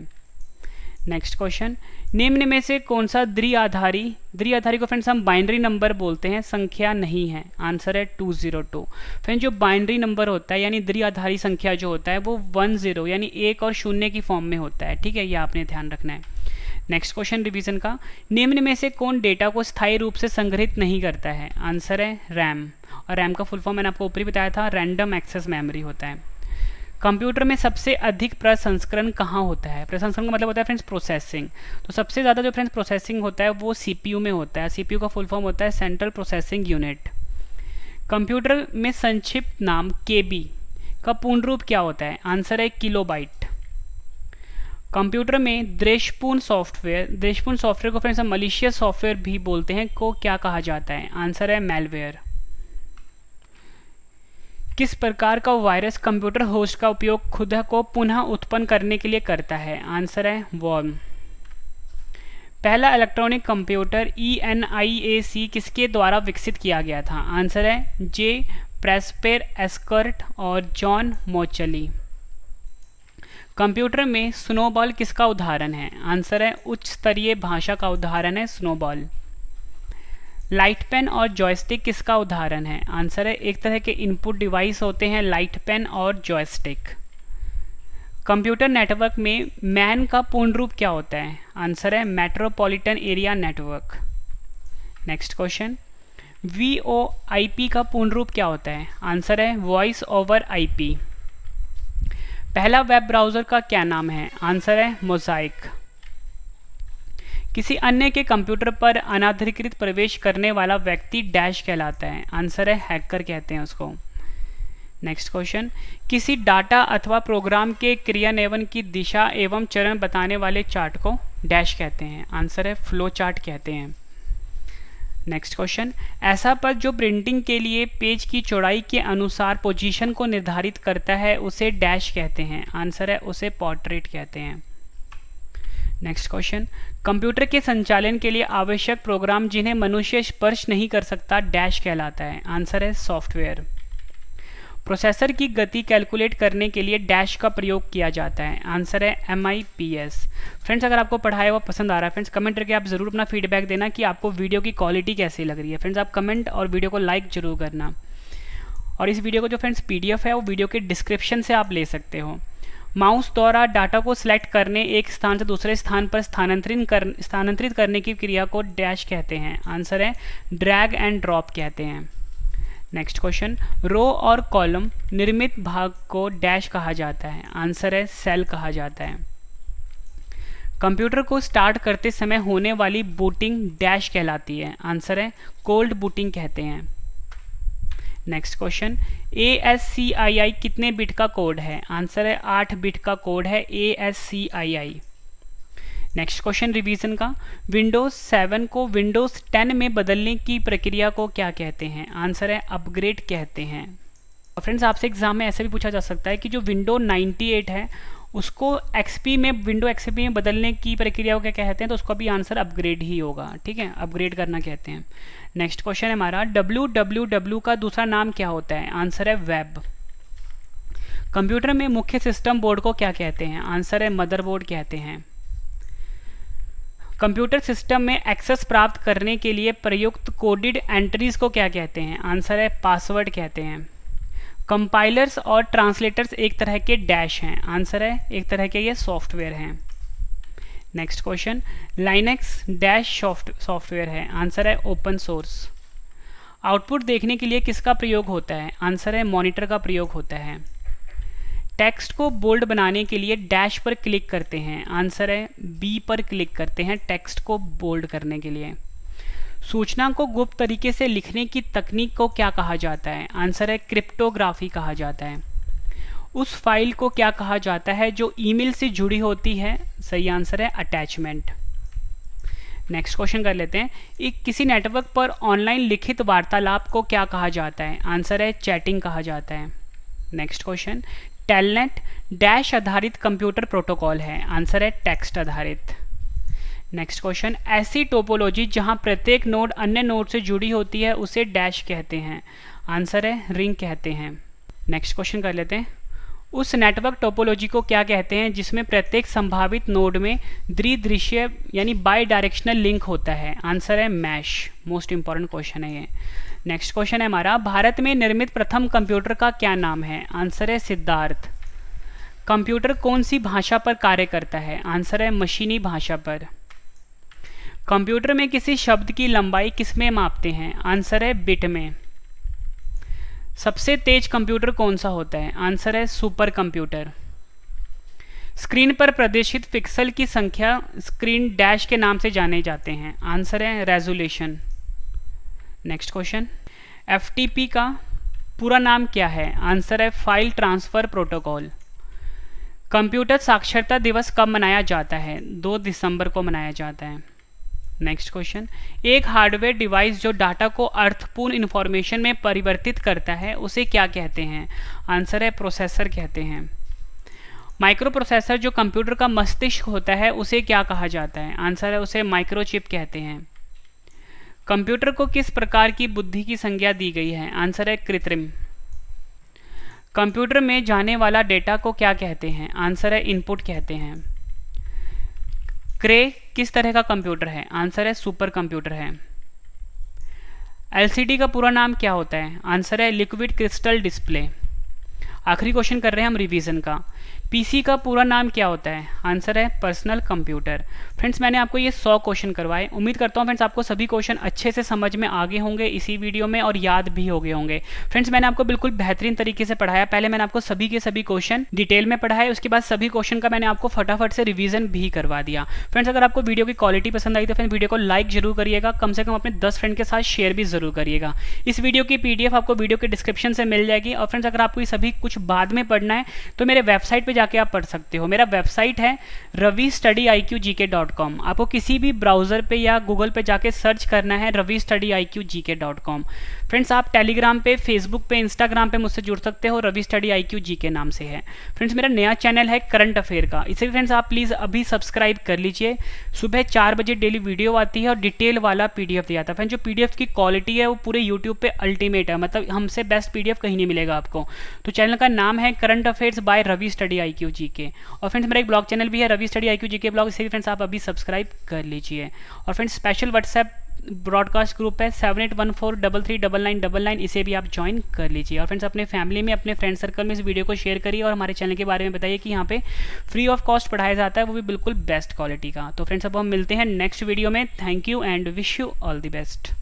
नेक्स्ट क्वेश्चन, निम्न में से कौन सा द्विआधारी को फ्रेंड्स हम बाइनरी नंबर बोलते हैं, संख्या नहीं है? आंसर है 202। फ्रेंड्स जो बाइनरी नंबर होता है यानी द्विआधारी संख्या जो होता है वो 10 यानी 1 और 0 की फॉर्म में होता है। ठीक है, ये आपने ध्यान रखना है। नेक्स्ट क्वेश्चन रिवीजन का, निम्न में से कौन डेटा को स्थायी रूप से संग्रहित नहीं करता है? आंसर है रैम, और रैम का फुल फॉर्म मैंने आपको ऊपर ही बताया था, रैंडम एक्सेस मेमोरी होता है। कंप्यूटर में सबसे अधिक प्रसंस्करण कहाँ होता है? प्रसंस्करण का मतलब होता है फ्रेंड्स प्रोसेसिंग। तो सबसे ज़्यादा जो फ्रेंड्स प्रोसेसिंग होता है वो सीपीयू में होता है। सीपीयू का फुल फॉर्म होता है सेंट्रल प्रोसेसिंग यूनिट। कंप्यूटर में संक्षिप्त नाम केबी का पूर्ण रूप क्या होता है? आंसर है किलोबाइट। कंप्यूटर में द्वेषपूर्ण सॉफ्टवेयर को फ्रेंड्स हम मलिशियस सॉफ्टवेयर भी बोलते हैं, को क्या कहा जाता है? आंसर है मैलवेयर। किस प्रकार का वायरस कंप्यूटर होस्ट का उपयोग खुद को पुनः उत्पन्न करने के लिए करता है? आंसर है वर्म। पहला इलेक्ट्रॉनिक कंप्यूटर ENIAC किसके द्वारा विकसित किया गया था? आंसर है जे प्रेस्पेर एस्कर्ट और जॉन मोचली। कंप्यूटर में स्नोबॉल किसका उदाहरण है? आंसर है उच्च स्तरीय भाषा का उदाहरण है स्नोबॉल। लाइट पेन और जॉयस्टिक किसका उदाहरण है? आंसर है एक तरह के इनपुट डिवाइस होते हैं लाइट पेन और जॉयस्टिक। कंप्यूटर नेटवर्क में मैन का पूर्ण रूप क्या होता है? आंसर है metropolitan area network. Next question, VoIP का पूर्ण रूप क्या होता है? आंसर है वॉइस ओवर IP। पहला वेब ब्राउज़र का क्या नाम है? आंसर है मोज़ाइक। किसी अन्य के कंप्यूटर पर अनाधिकृत प्रवेश करने वाला व्यक्ति डैश कहलाता है? आंसर है हैकर कहते हैं उसको। नेक्स्ट क्वेश्चन, किसी डाटा अथवा प्रोग्राम के क्रियान्वयन की दिशा एवं चरण बताने वाले चार्ट को डैश कहते हैं? आंसर है फ्लो चार्ट कहते हैं। नेक्स्ट क्वेश्चन, ऐसा पद जो प्रिंटिंग के लिए पेज की चौड़ाई के अनुसार पोजीशन को निर्धारित करता है उसे डैश कहते हैं? आंसर है उसे पोर्ट्रेट कहते हैं। नेक्स्ट क्वेश्चन, कंप्यूटर के संचालन के लिए आवश्यक प्रोग्राम जिन्हें मनुष्य स्पर्श नहीं कर सकता डैश कहलाता है? आंसर है सॉफ्टवेयर। प्रोसेसर की गति कैलकुलेट करने के लिए डैश का प्रयोग किया जाता है? आंसर है MIPS। फ्रेंड्स अगर आपको पढ़ाया हुआ पसंद आ रहा है फ्रेंड्स कमेंट करके आप ज़रूर अपना फीडबैक देना कि आपको वीडियो की क्वालिटी कैसी लग रही है। फ्रेंड्स आप कमेंट और वीडियो को लाइक जरूर करना। और इस वीडियो को जो फ्रेंड्स PDF है वो वीडियो के डिस्क्रिप्शन से आप ले सकते हो। माउस द्वारा डाटा को सिलेक्ट करने एक स्थान से दूसरे स्थान पर स्थानांतरित करने की क्रिया को डैश कहते हैं? आंसर है ड्रैग एंड ड्रॉप कहते हैं। नेक्स्ट क्वेश्चन, रो और कॉलम निर्मित भाग को डैश कहा जाता है? आंसर है सेल कहा जाता है। कंप्यूटर को स्टार्ट करते समय होने वाली बूटिंग डैश कहलाती है? आंसर है कोल्ड बूटिंग कहते हैं। नेक्स्ट क्वेश्चन, ASCII कितने बिट का कोड है? आंसर है 8 बिट का कोड है ASCII। नेक्स्ट क्वेश्चन रिवीजन का, विंडोज 7 को विंडोज 10 में बदलने की प्रक्रिया को क्या कहते हैं? आंसर है अपग्रेड कहते हैं। और फ्रेंड्स आपसे एग्जाम में ऐसे भी पूछा जा सकता है कि जो विंडो 98 है उसको विंडो XP में बदलने की प्रक्रिया को क्या कहते हैं? तो उसका भी आंसर अपग्रेड ही होगा। ठीक है, अपग्रेड करना कहते हैं। नेक्स्ट क्वेश्चन है हमारा, www का दूसरा नाम क्या होता है? आंसर है वेब। कंप्यूटर में मुख्य सिस्टम बोर्ड को क्या कहते हैं? आंसर है मदरबोर्ड कहते हैं। कंप्यूटर सिस्टम में एक्सेस प्राप्त करने के लिए प्रयुक्त कोडेड एंट्रीज को क्या कहते हैं? आंसर है पासवर्ड कहते हैं। कंपाइलर्स और ट्रांसलेटर्स एक तरह के डैश हैं? आंसर है एक तरह के ये सॉफ्टवेयर हैं। Next question, Linux dash software है? आंसर है ओपन सोर्स। आउटपुट देखने के लिए किसका प्रयोग होता है? आंसर है मॉनिटर का प्रयोग होता है। टेक्स्ट को बोल्ड बनाने के लिए डैश पर क्लिक करते हैं? आंसर है B पर क्लिक करते हैं टेक्स्ट को बोल्ड करने के लिए। सूचना को गुप्त तरीके से लिखने की तकनीक को क्या कहा जाता है? आंसर है क्रिप्टोग्राफी कहा जाता है। उस फाइल को क्या कहा जाता है जो ईमेल से जुड़ी होती है? सही आंसर है अटैचमेंट। नेक्स्ट क्वेश्चन कर लेते हैं, किसी नेटवर्क पर ऑनलाइन लिखित वार्तालाप को क्या कहा जाता है? आंसर है चैटिंग कहा जाता है। नेक्स्ट क्वेश्चन, टेलनेट डैश आधारित कंप्यूटर प्रोटोकॉल है? आंसर है टेक्स्ट आधारित। नेक्स्ट क्वेश्चन, ऐसी टोपोलॉजी जहां प्रत्येक नोड अन्य नोड से जुड़ी होती है उसे डैश कहते हैं। आंसर है रिंग कहते हैं। नेक्स्ट क्वेश्चन कर लेते हैं, उस नेटवर्क टोपोलॉजी को क्या कहते हैं जिसमें प्रत्येक संभावित नोड में द्विदृश्य यानी बाई डायरेक्शनल लिंक होता है। आंसर है मैश। मोस्ट इंपॉर्टेंट क्वेश्चन है ये। नेक्स्ट क्वेश्चन है हमारा, भारत में निर्मित प्रथम कंप्यूटर का क्या नाम है। आंसर है सिद्धार्थ। कंप्यूटर कौन सी भाषा पर कार्य करता है। आंसर है मशीनी भाषा पर। कंप्यूटर में किसी शब्द की लंबाई किसमें मापते हैं। आंसर है बिट में। सबसे तेज कंप्यूटर कौन सा होता है। आंसर है सुपर कंप्यूटर। स्क्रीन पर प्रदर्शित पिक्सल की संख्या स्क्रीन डैश के नाम से जाने जाते हैं। आंसर है रेजोल्यूशन। नेक्स्ट क्वेश्चन, एफटीपी का पूरा नाम क्या है। आंसर है फाइल ट्रांसफर प्रोटोकॉल। कंप्यूटर साक्षरता दिवस कब मनाया जाता है। 2 दिसंबर को मनाया जाता है। नेक्स्ट क्वेश्चन, एक हार्डवेयर डिवाइस जो डाटा को अर्थपूर्ण इंफॉर्मेशन में परिवर्तित करता है उसे क्या कहते हैं। आंसर है प्रोसेसर कहते हैं। माइक्रो प्रोसेसर जो कंप्यूटर का मस्तिष्क होता है उसे क्या कहा जाता है। आंसर है उसे माइक्रोचिप कहते हैं। कंप्यूटर को किस प्रकार की बुद्धि की संज्ञा दी गई है। आंसर है कृत्रिम। कंप्यूटर में जाने वाला डेटा को क्या कहते हैं। आंसर है इनपुट कहते हैं। क्रे किस तरह का कंप्यूटर है। आंसर है सुपर कंप्यूटर है। एलसीडी का पूरा नाम क्या होता है। आंसर है लिक्विड क्रिस्टल डिस्प्ले। आखिरी क्वेश्चन कर रहे हैं हम रिवीजन का, पीसी का पूरा नाम क्या होता है। आंसर है पर्सनल कंप्यूटर। फ्रेंड्स मैंने आपको ये 100 क्वेश्चन करवाए। उम्मीद करता हूँ फ्रेंड्स आपको सभी क्वेश्चन अच्छे से समझ में आ गए होंगे इसी वीडियो में और याद भी हो गए होंगे। फ्रेंड्स मैंने आपको बिल्कुल बेहतरीन तरीके से पढ़ाया। पहले मैंने आपको सभी के सभी क्वेश्चन डिटेल में पढ़ाए, उसके बाद सभी क्वेश्चन का मैंने आपको फटाफट से रिवीजन भी करवा दिया। फ्रेंड्स अगर आपको वीडियो की क्वालिटी पसंद आई तो फ्रेंड्स वीडियो को लाइक जरूर करिएगा, कम से कम अपने 10 फ्रेंड के साथ शेयर भी जरूर करिएगा। इस वीडियो की पीडीएफ आपको वीडियो के डिस्क्रिप्शन से मिल जाएगी। और फ्रेंड्स अगर आपको ये सभी कुछ बाद में पढ़ना है तो मेरे वेबसाइट पे जाके आप पढ़ सकते हो। मेरा वेबसाइट है ravistudyIQgk.com। आपको किसी भी ब्राउजर पे या गूगल पे जाके सर्च करना है ravistudyIQgk.com। फ्रेंड्स आप टेलीग्राम पे, फेसबुक पे, इंस्टाग्राम पे मुझसे जुड़ सकते हो। रवि स्टडी IQ GK नाम से है। फ्रेंड्स मेरा नया चैनल है करंट अफेयर का, इसे भी फ्रेंड्स आप प्लीज़ अभी सब्सक्राइब कर लीजिए। सुबह 4 बजे डेली वीडियो आती है और डिटेल वाला पीडीएफ दिया था। फ्रेंड्स जो पीडीएफ की क्वालिटी है वो पूरे यूट्यूब पे अल्टीमेट है, मतलब हमसे बेस्ट पीडीएफ कहीं नहीं मिलेगा आपको। तो चैनल का नाम है current affairs by Ravi study IQ GK। और फ्रेंड्स मेरा एक ब्लॉग चैनल भी है Ravi study IQ GK blog, इसे भी फ्रेंड्स आप अभी सब्सक्राइब कर लीजिए। और friends special WhatsApp broadcast group है 7814339999, इसे भी आप ज्वाइन कर लीजिए। और फ्रेंड्स अपने फैमिली में, अपने फ्रेंड सर्कल में इस वीडियो को शेयर करिए और हमारे चैनल के बारे में बताइए कि यहाँ पे फ्री ऑफ कॉस्ट पढ़ाया जाता है, वो भी बिल्कुल बेस्ट क्वालिटी का। तो फ्रेंड्स अब हम मिलते हैं नेक्स्ट वीडियो में। Thank you and wish you all the best.